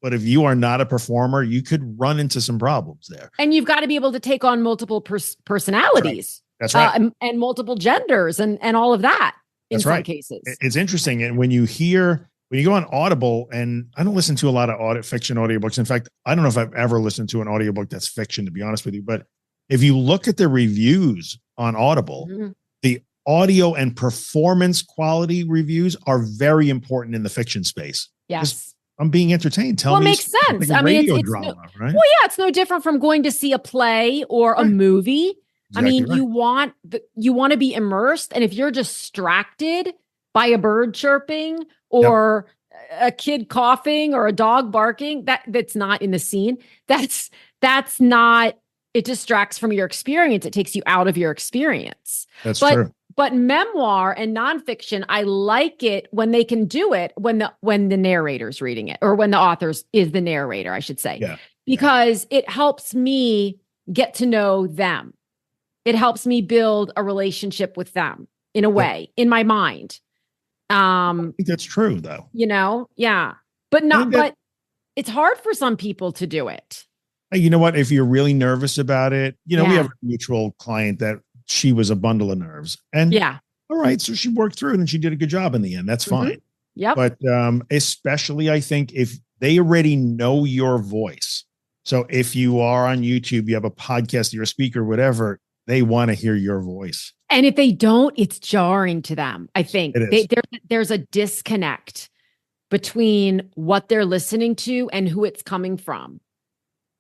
but if you are not a performer, you could run into some problems there. And you've got to be able to take on multiple personalities. That's right. And multiple genders and all of that in some cases. It's interesting. And when you go on Audible, and I don't listen to a lot of fiction audiobooks. In fact, I don't know if I've ever listened to an audiobook that's fiction, to be honest with you. But if you look at the reviews on Audible, the audio and performance quality reviews are very important in the fiction space. Yes. I'm being entertained. Tell me. It makes sense. Like radio drama, right? Well, yeah, it's no different from going to see a play or a movie. Exactly you want to be immersed. And if you're distracted by a bird chirping or a kid coughing or a dog barking, that's not in the scene. That's not, it distracts from your experience. It takes you out of your experience. That's true. But memoir and nonfiction, I like it when they can do it when the narrator's reading it, or when the author is the narrator, I should say. Yeah. Because it helps me get to know them. It helps me build a relationship with them in a way, in my mind. I think that's true, though. Yeah. But it's hard for some people to do it. Hey, you know what? If you're really nervous about it, we Yeah. have a mutual client that she was a bundle of nerves. And Yeah. all right, so she worked through it and she did a good job in the end. That's fine. Yep. But especially, I think if they already know your voice. So if you are on YouTube, you have a podcast, you're a speaker, whatever, they want to hear your voice. And if they don't, it's jarring to them. I think It is. there's a disconnect between what they're listening to and who it's coming from.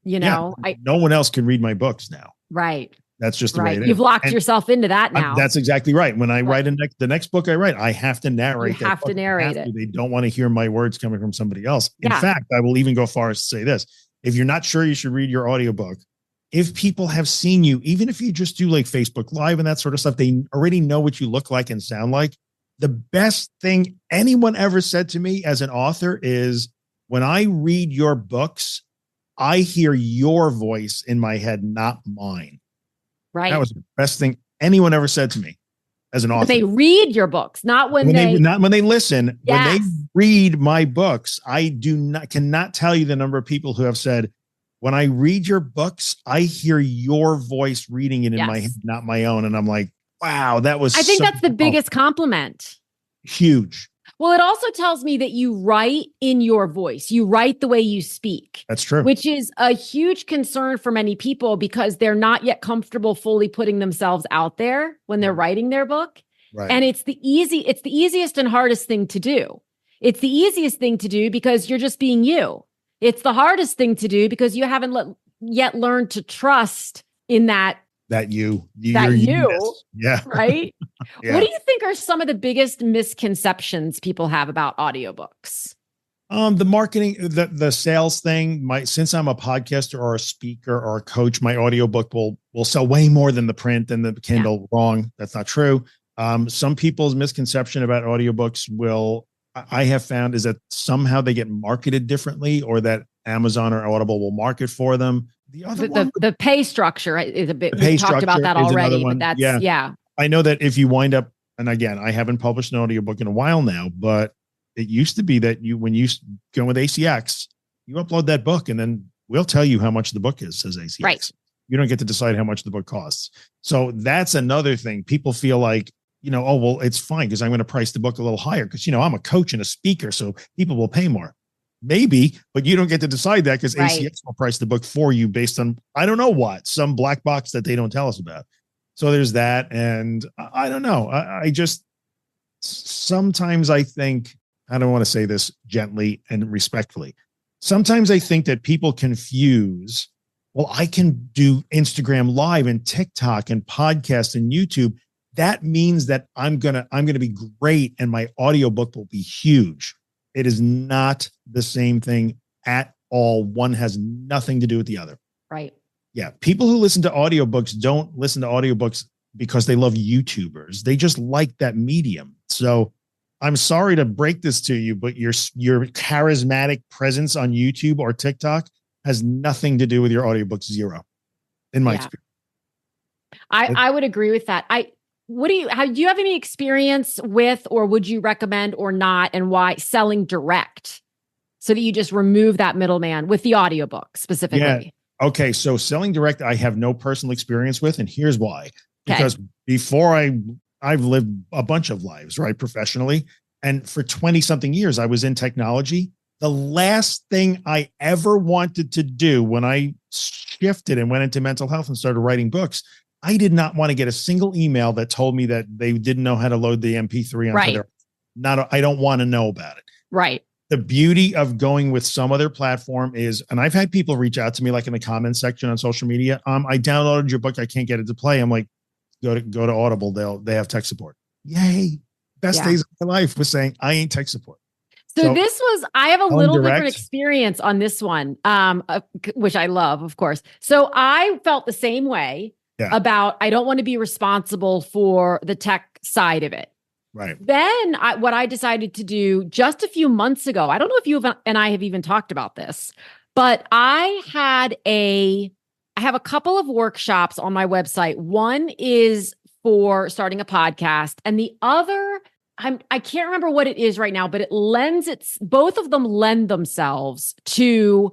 No one else can read my books now. Right. That's just the way it is. You've locked yourself into that now. That's exactly right. When I write the next book I write, I have to narrate. You have to narrate it. They don't want to hear my words coming from somebody else. In Yeah. fact, I will even go far as to say this. If you're not sure you should read your audiobook, if people have seen you, even if you just do like Facebook Live and that sort of stuff, they already know what you look like and sound like. The best thing anyone ever said to me as an author is, when I read your books, I hear your voice in my head, not mine. Right. That was the best thing anyone ever said to me as an author. But they read your books, not when they listen. Yes. When they read my books, I cannot tell you the number of people who have said, when I read your books, I hear your voice reading it in my head, not my own. And I'm like, wow, that was I think that's the biggest compliment. Huge. Well, it also tells me that you write in your voice. You write the way you speak. That's true. Which is a huge concern for many people because they're not yet comfortable fully putting themselves out there when they're writing their book. Right. And it's the easiest and hardest thing to do. It's the easiest thing to do because you're just being you. It's the hardest thing to do because you haven't yet learned to trust in that you. Yeah. Right. Yeah. What do you think are some of the biggest misconceptions people have about audiobooks? The marketing, the sales thing. Since I'm a podcaster or a speaker or a coach, my audiobook will sell way more than the print and the Kindle. Yeah. Wrong. That's not true. Some people's misconception about audiobooks I have found is that somehow they get marketed differently, or that Amazon or Audible will market for them. The pay structure is a bit. We talked about that already, but that's yeah. I know that if you wind up, and again, I haven't published an audiobook in a while now, but it used to be that when you go with ACX, you upload that book and then we'll tell you how much the book is, says ACX. Right. You don't get to decide how much the book costs. So that's another thing. People feel like, oh, well, it's fine because I'm going to price the book a little higher because, I'm a coach and a speaker, so people will pay more. Maybe, but you don't get to decide that because ACX will price the book for you based on, I don't know what, some black box that they don't tell us about. So there's that. And I don't know. I just, sometimes I think, I don't want to say this gently and respectfully. Sometimes I think that people confuse, well, I can do Instagram Live and TikTok and podcast and YouTube. That means that I'm going to be great and my audiobook will be huge. It is not the same thing at all. One has nothing to do with the other. Right. Yeah. People who listen to audiobooks don't listen to audiobooks because they love YouTubers. They just like that medium. So I'm sorry to break this to you, but your charismatic presence on YouTube or TikTok has nothing to do with your audiobooks. Zero, in my experience. I would agree with that. Do you have any experience with, or would you recommend or not, and why, selling direct so that you just remove that middleman with the audiobook specifically? Yeah. Okay. So selling direct, I have no personal experience with, and here's why. Because before I've lived a bunch of lives, right, professionally. And for 20 something years, I was in technology. The last thing I ever wanted to do when I shifted and went into mental health and started writing books, I did not want to get a single email that told me that they didn't know how to load the MP3 onto their. I don't want to know about it. Right. The beauty of going with some other platform is, and I've had people reach out to me like in the comments section on social media. I downloaded your book. I can't get it to play. I'm like, go to Audible. They have tech support. Yay. Best days of my life was saying I ain't tech support. So I have a little different experience on this one, which I love, of course. So I felt the same way about, I don't want to be responsible for the tech side of it. Right. Then what I decided to do just a few months ago, I don't know if you and I have even talked about this, but I had a I have a couple of workshops on my website. One is for starting a podcast, and the other, I can't remember what it is right now, but both of them lend themselves to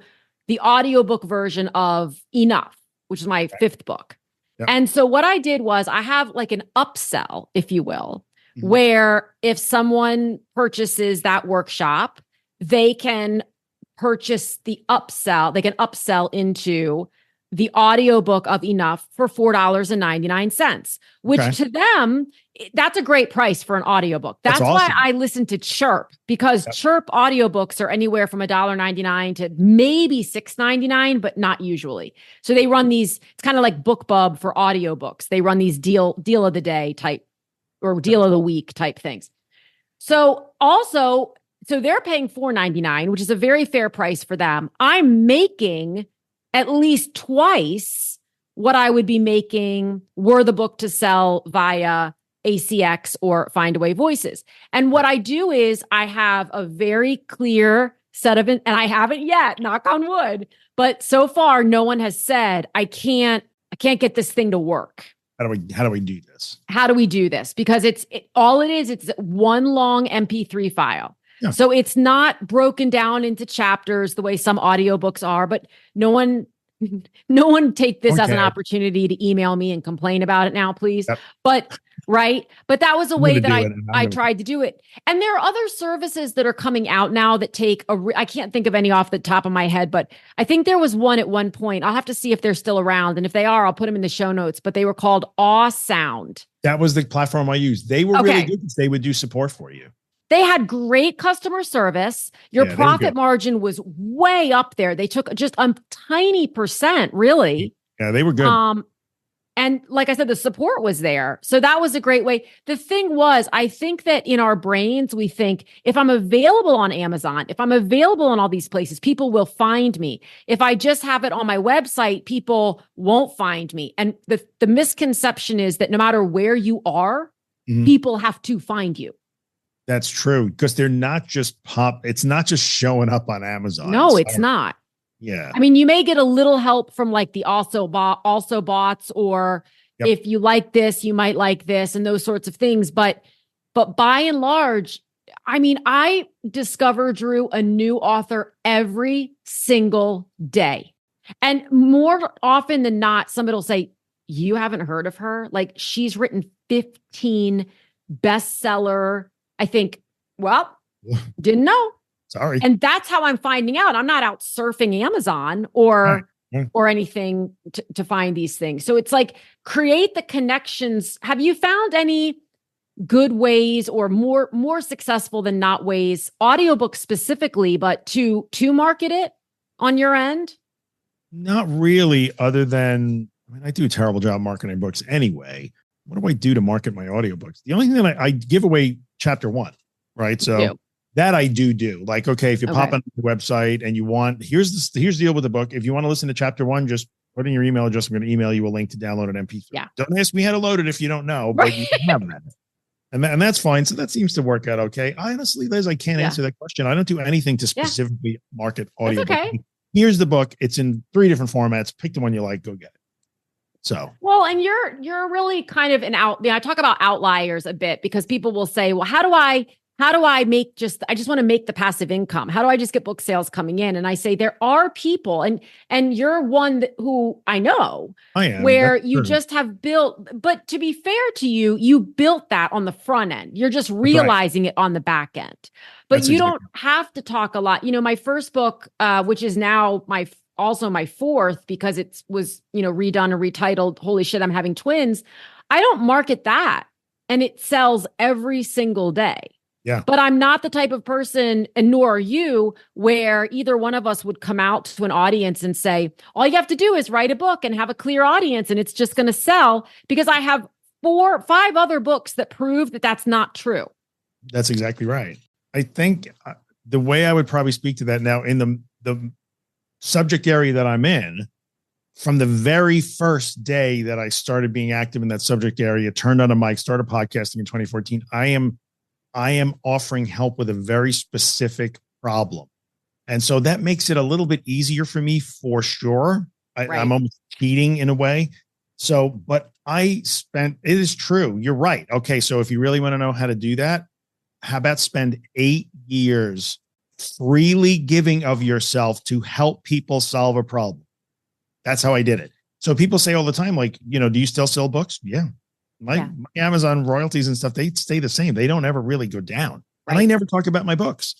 the audiobook version of Enough, which is my fifth book. Yep. And so what I did was I have like an upsell, if you will, Mhm. where if someone purchases that workshop, they can purchase the upsell. They can upsell into the audiobook of Enough for $4.99, which Okay. to them, that's a great price for an audiobook. That's awesome. why I listen to Chirp, because Yep. Chirp audiobooks are anywhere from $1.99 to maybe $6.99, but not usually. So they run these, it's kind of like BookBub for audiobooks. They run these deal of the day type or deal of the week type things. So they're paying $4.99, which is a very fair price for them. I'm making at least twice what I would be making were the book to sell via ACX or Findaway Voices. And what I do is I have a very clear set of, and I haven't yet, knock on wood, but so far no one has said, I can't get this thing to work. How do we do this? How do we do this? Because it's one long MP3 file. Yeah. So it's not broken down into chapters the way some audiobooks are, but no one take this as an opportunity to email me and complain about it now, please. Yep. But that was a way that I tried. tried to do it. And there are other services that are coming out now that take I can't think of any off the top of my head, but I think there was one at one point. I'll have to see if they're still around. And if they are, I'll put them in the show notes, but they were called Awe Sound. That was the platform I used. They were really good because they would do support for you. They had great customer service. Your profit margin was way up there. They took just a tiny percent, really. Yeah, they were good. And like I said, the support was there. So that was a great way. The thing was, I think that in our brains, we think if I'm available on Amazon, if I'm available in all these places, people will find me. If I just have it on my website, people won't find me. And the misconception is that no matter where you are, people have to find you. That's true, because they're not just it's not just showing up on Amazon. No, it's not. Yeah. I mean, you may get a little help from like the also bots, or if you like this, you might like this, and those sorts of things. But by and large, I mean, I discover, Drew, a new author every single day. And more often than not, somebody will say, you haven't heard of her? Like, she's written 15 bestseller. I think, well, didn't know. Sorry. And that's how I'm finding out. I'm not out surfing Amazon or anything to find these things. So it's like, create the connections. Have you found any good ways, or more successful than not ways, audiobooks specifically, but to market it on your end? Not really, other than, I mean, I do a terrible job marketing books anyway. What do I do to market my audiobooks? The only thing that I give away chapter 1, right? So that I do. Like, okay, if you pop on the website and you want, here's the deal with the book. If you want to listen to chapter 1, just put in your email address. I'm going to email you a link to download an MP3. Yeah. Don't ask me how to load it if you don't know, but you can have that. And that's fine. So that seems to work out okay. Honestly, Liz, I can't answer that question. I don't do anything to specifically market audio. Okay. Here's the book. It's in 3 different formats. Pick the one you like. Go get it. So, well, and you're really kind of I talk about outliers a bit, because people will say, well, how do I make I just want to make the passive income. How do I just get book sales coming in? And I say, there are people, and you're one who I know, I am, where you just have built, but to be fair to you, you built that on the front end. You're just realizing it on the back end, but you don't have to talk a lot. You know, my first book, which is now also my fourth, because it was, redone and retitled, Holy Shit, I'm Having Twins. I don't market that, and it sells every single day. Yeah. But I'm not the type of person, and nor are you, where either one of us would come out to an audience and say, all you have to do is write a book and have a clear audience and it's just going to sell, because I have 4 or 5 other books that prove that that's not true. That's exactly right. I think the way I would probably speak to that now, in the subject area that I'm in, from the very first day that I started being active in that subject area, turned on a mic, started podcasting in 2014, I am offering help with a very specific problem. And so that makes it a little bit easier for me, for sure. I'm almost cheating in a way. So, but it is true. You're right. Okay. So if you really want to know how to do that, how about spend 8 years freely giving of yourself to help people solve a problem? That's how I did it. So people say all the time, like, do you still sell books? Yeah. My Amazon royalties and stuff, they stay the same. They don't ever really go down. And I never talk about my books.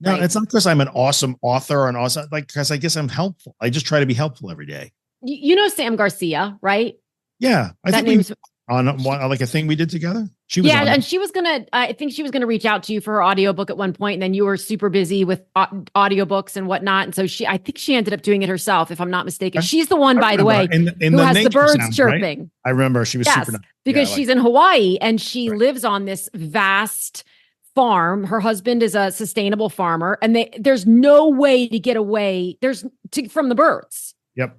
No, it's not because I'm an awesome author or because I guess I'm helpful. I just try to be helpful every day. You know Sam Garcia, right? Yeah. I think on like a thing we did together. She was and she was I think she was gonna reach out to you for her audiobook at one point, and then you were super busy with audiobooks and whatnot, and so I think she ended up doing it herself, if I'm not mistaken. She's the one, by the way, who has the birds sounds, chirping. Right? I remember she was super nice. Because she's in Hawaii and she lives on this vast farm. Her husband is a sustainable farmer, and there's no way to get away from the birds. Yep.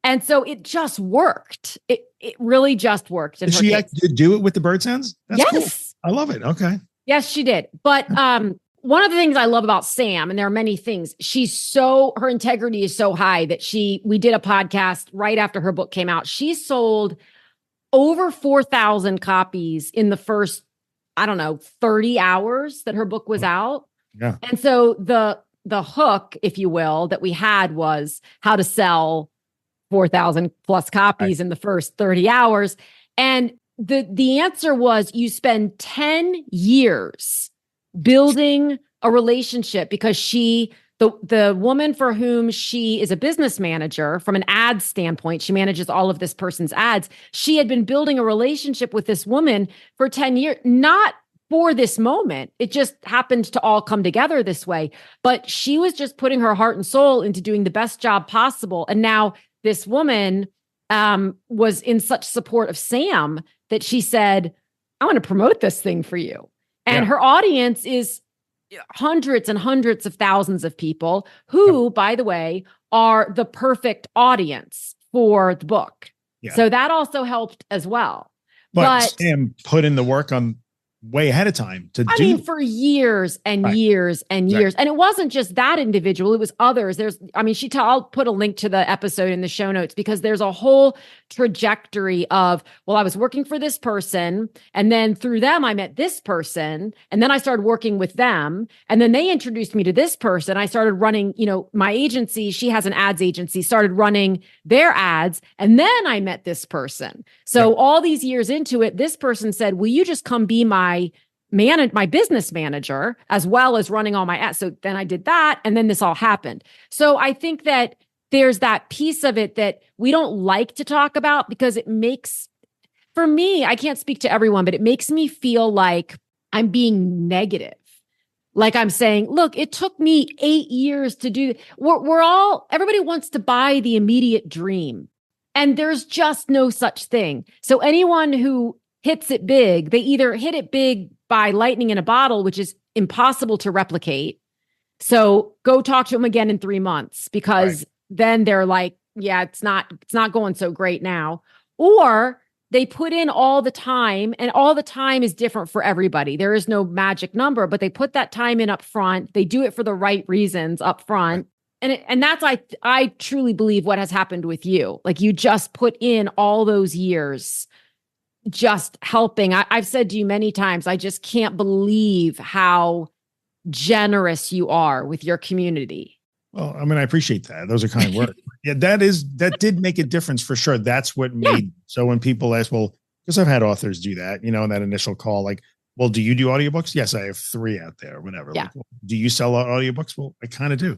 And so it just worked. It really just worked. Did she do it with the bird sounds? That's yes. Cool. I love it. Okay. Yes, she did. But one of the things I love about Sam, and there are many things, her integrity is so high that we did a podcast right after her book came out. She sold over 4,000 copies in the first, 30 hours that her book was out. Yeah. And so the hook, if you will, that we had was how to sell 4,000 plus copies in the first 30 hours. And the answer was you spend 10 years building a relationship, because the woman for whom she is a business manager from an ad standpoint, she manages all of this person's ads. She had been building a relationship with this woman for 10 years, not for this moment. It just happened to all come together this way. But she was just putting her heart and soul into doing the best job possible. And now this woman was in such support of Sam that she said, I want to promote this thing for you. And her audience is hundreds and hundreds of thousands of people who, by the way, are the perfect audience for the book. Yeah. So that also helped as well. But Sam put in the work on way ahead of time for years and years and years. And it wasn't just that individual, it was others. I'll put a link to the episode in the show notes, because there's a whole trajectory of, I was working for this person, and then through them, I met this person, and then I started working with them, and then they introduced me to this person. I started running, my agency, she has an ads agency, started running their ads, and then I met this person. So all these years into it, this person said, will you just come be my business manager, as well as running all my ads? So then I did that, and then this all happened. So I think that there's that piece of it that we don't like to talk about, because it makes, for me, I can't speak to everyone, but it makes me feel like I'm being negative. Like I'm saying, look, it took me 8 years to do. Everybody wants to buy the immediate dream, and there's just no such thing. So anyone who hits it big, they either hit it big by lightning in a bottle, which is impossible to replicate. So go talk to them again in 3 months, because then they're like, it's not going so great now. Or they put in all the time, and all the time is different for everybody. There is no magic number, but they put that time in up front. They do it for the right reasons up front. And that's, I truly believe, what has happened with you. Like, you just put in all those years just helping. I've said to you many times, I just can't believe how generous you are with your community. Well, I appreciate that. Those are kind words. Yeah, that did make a difference for sure. That's what made, so when people ask, because I've had authors do that, in that initial call, like, do you do audiobooks? Yes, I have 3 out there, whatever. Yeah. Like, do you sell audiobooks? Well, I kind of do.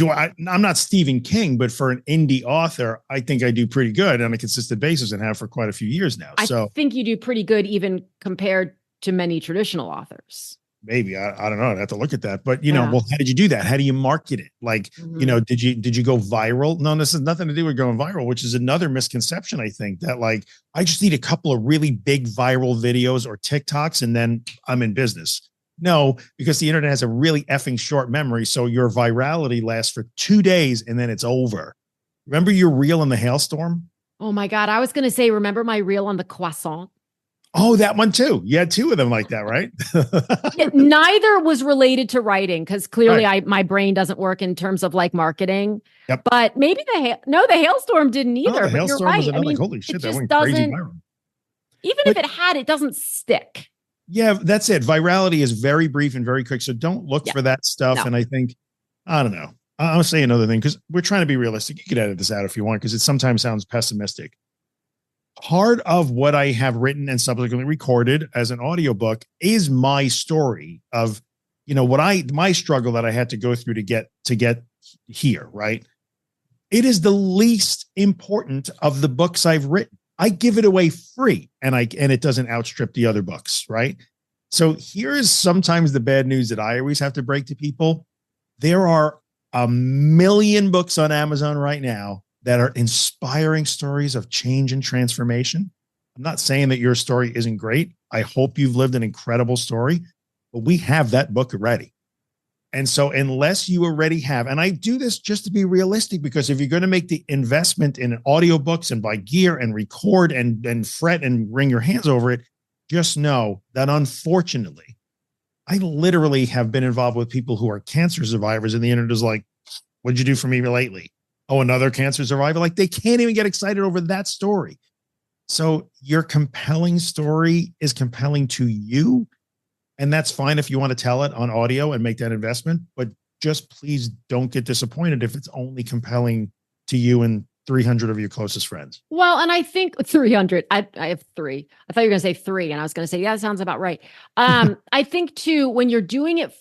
I'm not Stephen King, but for an indie author, I think I do pretty good on a consistent basis, and have for quite a few years now. I think you do pretty good, even compared to many traditional authors. Maybe I don't know. I'd have to look at that. But how did you do that? How do you market it? Like, did you go viral? No, this has nothing to do with going viral, which is another misconception. I think that, like, I just need a couple of really big viral videos or TikToks, and then I'm in business. No, because the internet has a really effing short memory. So your virality lasts for 2 days, and then it's over. Remember your reel in the hailstorm? Oh my God. I was going to say, remember my reel on the croissant? Oh, that one too. You had two of them like that, right? Yeah, neither was related to writing because clearly Right. my brain doesn't work in terms of like marketing. Yep. But maybe the hailstorm didn't Oh, either. the But you're hailstorm was right. I another. Like, mean, holy it shit, that just went crazy doesn't. viral. Even if But it had, it doesn't stick. yeah, that's it. Virality is very brief and very quick. So don't look Yeah. for that stuff. No. And I think, I don't know. I'll say another thing because we're trying to be realistic. You could edit this out if you want because it sometimes sounds pessimistic. Part of what I have written and subsequently recorded as an audiobook is my story of, my struggle that I had to go through to get here, right? It is the least important of the books I've written. I give it away free and it doesn't outstrip the other books, right? So here's sometimes the bad news that I always have to break to people. There are a million books on Amazon right now that are inspiring stories of change and transformation. I'm not saying that your story isn't great. I hope you've lived an incredible story, but we have that book already. And so unless you already have, and I do this just to be realistic, because if you're going to make the investment in audiobooks and buy gear and record and fret and wring your hands over it, just know that unfortunately, I literally have been involved with people who are cancer survivors and the internet is like, what'd you do for me lately? Oh, another cancer survivor. Like they can't even get excited over that story. So your compelling story is compelling to you. And that's fine if you want to tell it on audio and make that investment, but just please don't get disappointed if it's only compelling to you and 300 of your closest friends. Well, and I think 300, I have three. I thought you were going to say three. And I was going to say, yeah, that sounds about right. I think too, when you're doing it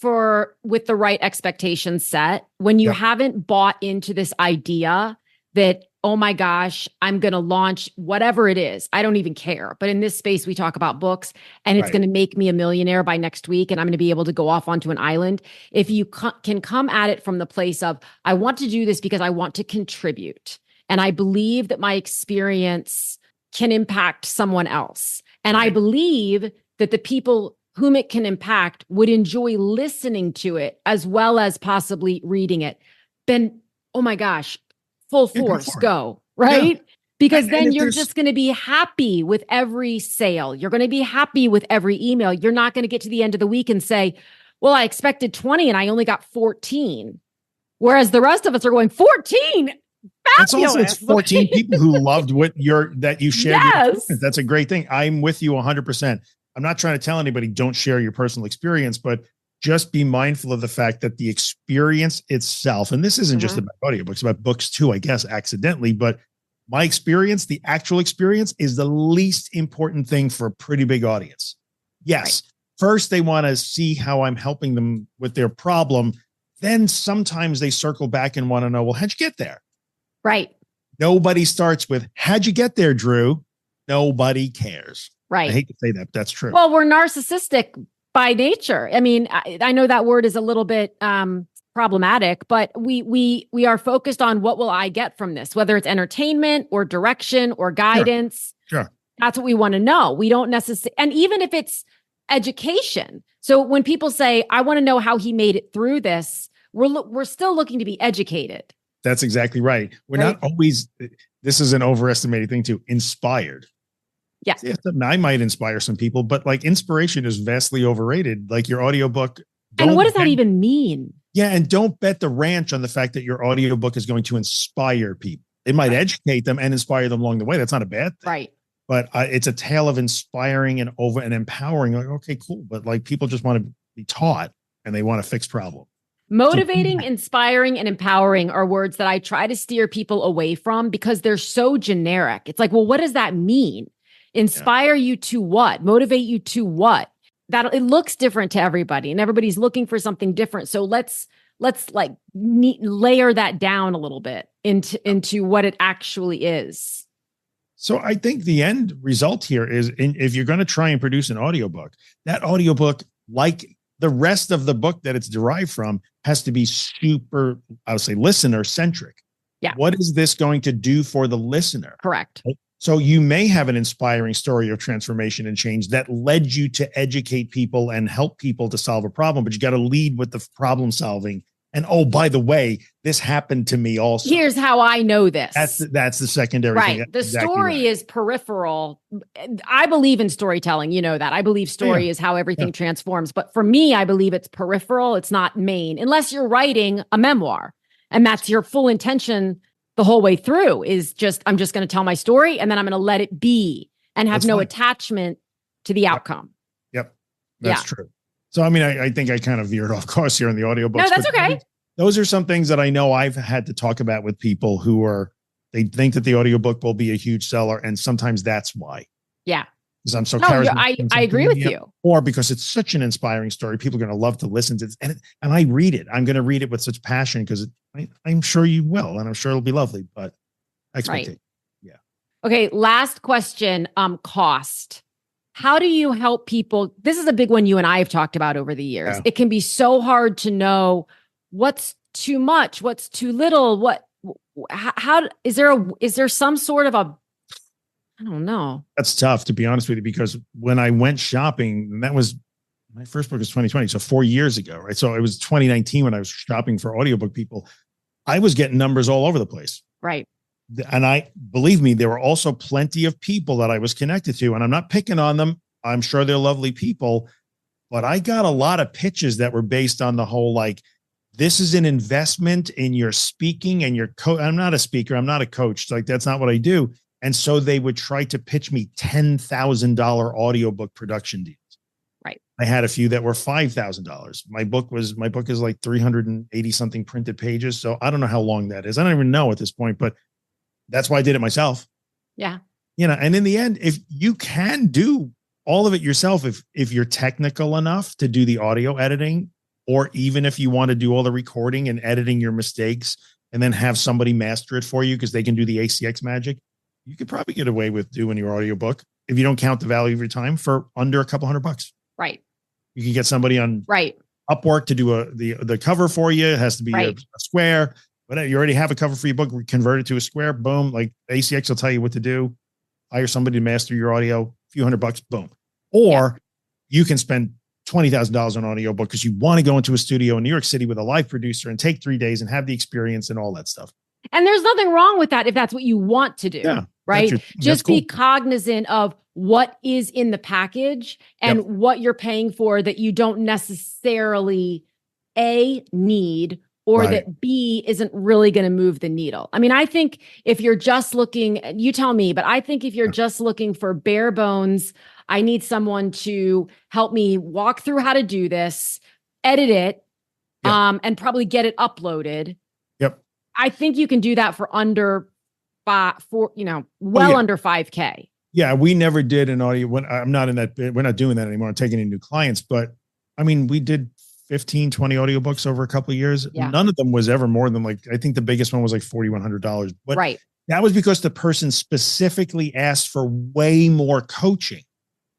with the right expectations set, when you haven't bought into this idea that, oh my gosh, I'm going to launch whatever it is. I don't even care. But in this space, we talk about books and it's going to make me a millionaire by next week. And I'm going to be able to go off onto an island. If you can come at it from the place of, I want to do this because I want to contribute. And I believe that my experience can impact someone else. And I believe that the people whom it can impact would enjoy listening to it as well as possibly reading it. Then, oh my gosh, full force, go, right? Yeah. Because then you're just going to be happy with every sale. You're going to be happy with every email. You're not going to get to the end of the week and say, well, I expected 20 and I only got 14. Whereas the rest of us are going 14. It's also, it's 14 people who loved what that you shared. Yes. That's a great thing. I'm with you 100%. I'm not trying to tell anybody don't share your personal experience, but just be mindful of the fact that the experience itself, and this isn't just about audiobooks, about books too, I guess, accidentally, but my experience, the actual experience is the least important thing for a pretty big audience. Yes. First, they want to see how I'm helping them with their problem. Then sometimes they circle back and want to know, well, how'd you get there? Right. Nobody starts with, how'd you get there, Drew? Nobody cares. Right. I hate to say that, but that's true. Well, we're narcissistic by nature. I mean, I know that word is a little bit problematic, but we are focused on what will I get from this, whether it's entertainment or direction or guidance. Sure. That's what we want to know. We don't necessarily, and even if it's education. So when people say, I want to know how he made it through this, we're still looking to be educated. That's exactly right. We're not always, this is an overestimated thing too, inspired. Yeah. I might inspire some people, but like inspiration is vastly overrated. Like your audiobook. And what does that even mean? Yeah. And don't bet the ranch on the fact that your audiobook is going to inspire people. It might educate them and inspire them along the way. That's not a bad thing. Right. But it's a tale of inspiring and empowering. Like, okay, cool. But like people just want to be taught and they want to fix problems. Motivating, inspiring, and empowering are words that I try to steer people away from because they're so generic. It's like, well, what does that mean? Inspire you to what? Motivate you to what? That it looks different to everybody, and everybody's looking for something different. So let's like layer that down a little bit into what it actually is. So I think the end result here is if you're going to try and produce an audiobook, that audiobook, like the rest of the book that it's derived from, has to be super, I would say, listener centric. Yeah. What is this going to do for the listener? Correct. So you may have an inspiring story of transformation and change that led you to educate people and help people to solve a problem, but you got to lead with the problem solving And oh, by the way, this happened to me also. Here's how I know this. That's the secondary thing. Right. The Exactly story right. is peripheral. I believe in storytelling. You know that. I believe story is how everything transforms. But for me, I believe it's peripheral. It's not main, unless you're writing a memoir. And that's your full intention the whole way through is I'm just going to tell my story and then I'm going to let it be and have no attachment to the outcome. Yep. That's true. So, I mean, I think I kind of veered off course here in the audiobooks. No, that's okay. Those are some things that I know I've had to talk about with people they think that the audiobook will be a huge seller. And sometimes that's why. Yeah. Because I'm so charismatic. I agree with you. Or because it's such an inspiring story. People are going to love to listen to it. And I read it. I'm going to read it with such passion because I'm sure you will. And I'm sure it'll be lovely. But expectation. Right. Yeah. Okay. Last question. Cost. How do you help people? This is a big one you and I have talked about over the years. Yeah. It can be so hard to know what's too much, what's too little, how is there some sort of I don't know. That's tough, to be honest with you, because when I went shopping, and that was my first book was 2020. So 4 years ago, right? So it was 2019 when I was shopping for audiobook people. I was getting numbers all over the place. Right. And believe me, there were also plenty of people that I was connected to, and I'm not picking on them. I'm sure they're lovely people, but I got a lot of pitches that were based on the whole, this is an investment in your speaking and your I'm not a speaker. I'm not a coach. That's not what I do. And so they would try to pitch me $10,000 audiobook production deals. Right. I had a few that were $5,000. My book is like 380 something printed pages. So I don't know how long that is. I don't even know at this point, but that's why I did it myself. Yeah. And in the end, if you can do all of it yourself, if you're technical enough to do the audio editing, or even if you want to do all the recording and editing your mistakes and then have somebody master it for you because they can do the ACX magic, you could probably get away with doing your audiobook if you don't count the value of your time for under a couple $100. Right. You can get somebody on Upwork to do the cover for you. It has to be a square, but you already have a cover for your book. Convert it to a square. Boom. Like ACX will tell you what to do. Hire somebody to master your audio, a few $100. Boom. Or you can spend $20,000 on audiobook because you want to go into a studio in New York City with a live producer and take 3 days and have the experience and all that stuff. And there's nothing wrong with that if that's what you want to do. Yeah, right. Just be cognizant of what is in the package and what you're paying for that you don't necessarily need or that B isn't really going to move the needle. I mean, I think if you're just looking, you tell me, but I think if you're just looking for bare bones, I need someone to help me walk through how to do this, edit it, and probably get it uploaded. Yep. I think you can do that for under under $5K. Yeah, we never did an audio. I'm not in that. We're not doing that anymore. I'm taking in new clients, but I mean, we did 15, 20 audiobooks over a couple of years. Yeah. None of them was ever more than I think the biggest one was like $4,100. But that was because the person specifically asked for way more coaching.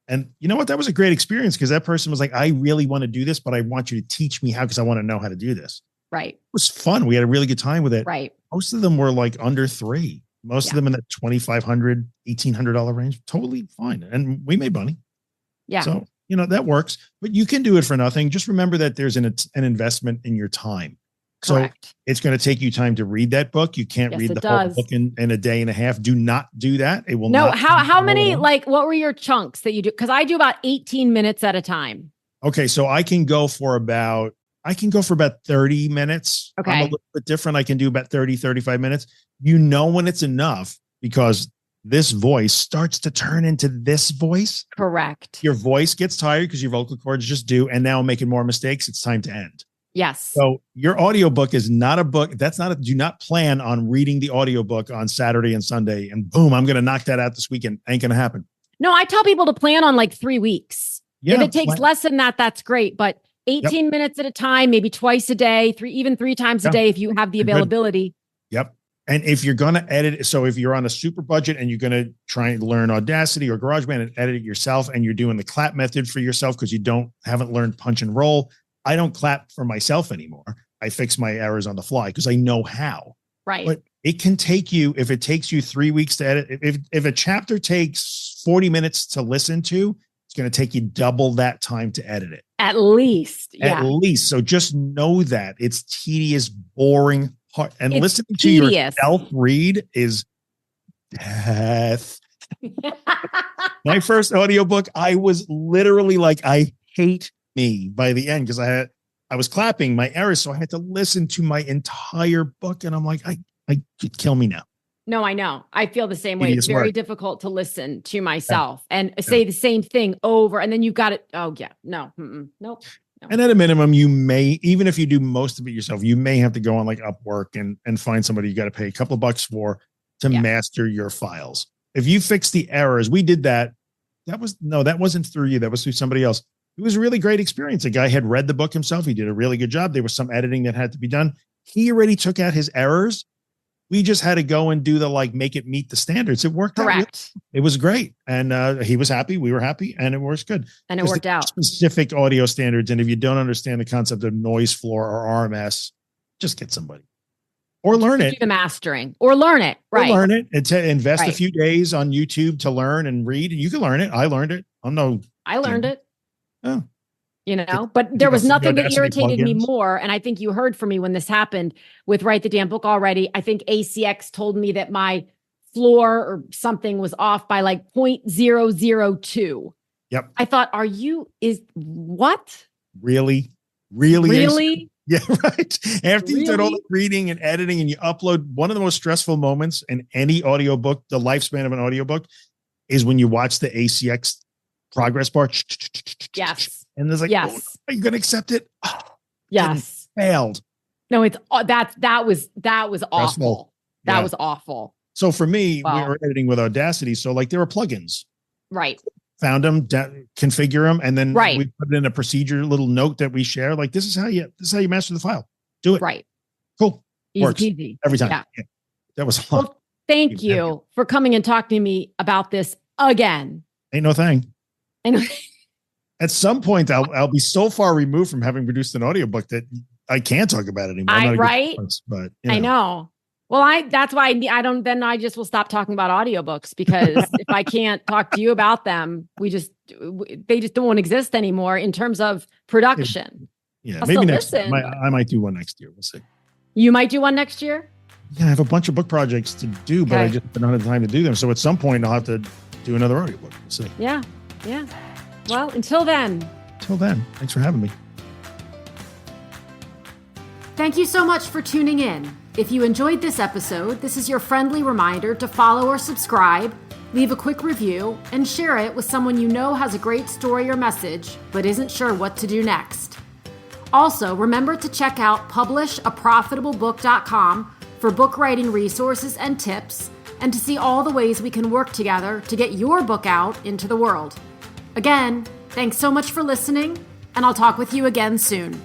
And you know what? That was a great experience because that person was like, I really want to do this, but I want you to teach me how, because I want to know how to do this. Right. It was fun. We had a really good time with it. Right. Most of them were like under $3,000. Most of them in that $2,500, $1,800 range. Totally fine. And we made money. Yeah. So, that works, but you can do it for nothing. Just remember that there's an investment in your time. Correct. So it's going to take you time to read that book. You can't read the whole book in a day and a half. Do not do that. It will not. How many, what were your chunks that you do? Because I do about 18 minutes at a time. Okay. So I can go for about 30 minutes. Okay. I'm a little bit different. I can do about 30, 35 minutes. When it's enough because this voice starts to turn into this voice. Correct. Your voice gets tired because your vocal cords just do. And now I'm making more mistakes. It's time to end. Yes. So your audiobook is not a book. Do not plan on reading the audiobook on Saturday and Sunday and boom, I'm going to knock that out this weekend. Ain't going to happen. No, I tell people to plan on 3 weeks. Yeah, if it takes less than that, that's great. But 18 minutes at a time, maybe twice a day, three times a day if you have the availability. Yep. And if you're going to edit, so if you're on a super budget and you're going to try and learn Audacity or GarageBand and edit it yourself, and you're doing the clap method for yourself because you haven't learned punch and roll, I don't clap for myself anymore. I fix my errors on the fly because I know how. Right. But it can take you, if it takes you 3 weeks to edit, if a chapter takes 40 minutes to listen to, It's going to take you double that time to edit it. At least. At Yeah. least. So just know that it's tedious, boring, hard. And It's listening tedious. to yourself read is death. My first audiobook, I was literally like, I hate me by the end because I was clapping my errors. So I had to listen to my entire book. And I'm like, I could kill me now. No, I know. I feel the same way. Tedious It's very work. difficult to listen to myself and say the same thing over. And then you've got it. Oh, yeah. No. Nope. No. And at a minimum, you may, even if you do most of it yourself, you may have to go on like Upwork and find somebody you got to pay a couple of bucks for to master your files. If you fix the errors, we did that. That wasn't through you. That was through somebody else. It was a really great experience. A guy had read the book himself. He did a really good job. There was some editing that had to be done. He already took out his errors. We just had to go and do make it meet the standards. It worked out. Correct. It was great. And he was happy. We were happy. And it works good. And it worked out. Specific audio standards. And if you don't understand the concept of noise floor or RMS, just get somebody. Or learn it. Do the mastering. Or learn it. Right. Or learn it. And invest a few days on YouTube to learn and read. And you can learn it. I learned it. I learned it. Oh. But there was nothing that irritated me more. And I think you heard from me when this happened with Write the Damn Book Already. I think ACX told me that my floor or something was off by like 0.002. Yep. I thought, what? Really? Yeah, right. After you've done all the reading and editing and you upload, one of the most stressful moments in any audiobook, the lifespan of an audiobook, is when you watch the ACX progress bar. Yes. And there's like, are you going to accept it? Oh, yes. Failed. No, that was awful. That was awful. So for me, we were editing with Audacity. So like there were plugins. Right. Found them, configure them, and then we put it in a procedure little note that we share. Like this is how you master the file. Do it. Right. Cool. Easy Works peasy. every time. Yeah. That was fun. Well, thank you for coming and talking to me about this again. Ain't no thing. I know. At some point, I'll be so far removed from having produced an audiobook that I can't talk about it anymore. Right? But I know. Well, that's why I just will stop talking about audiobooks because if I can't talk to you about them, they just don't exist anymore in terms of production. Yeah, maybe next year. I might do one next year. We'll see. You might do one next year? Yeah, I have a bunch of book projects to do, but I just don't have the time to do them. So at some point, I'll have to do another audiobook. We'll see. Yeah. Well, until then. Thanks for having me. Thank you so much for tuning in. If you enjoyed this episode, this is your friendly reminder to follow or subscribe, leave a quick review, and share it with someone you know has a great story or message, but isn't sure what to do next. Also, remember to check out publishaprofitablebook.com for book writing resources and tips, and to see all the ways we can work together to get your book out into the world. Again, thanks so much for listening, and I'll talk with you again soon.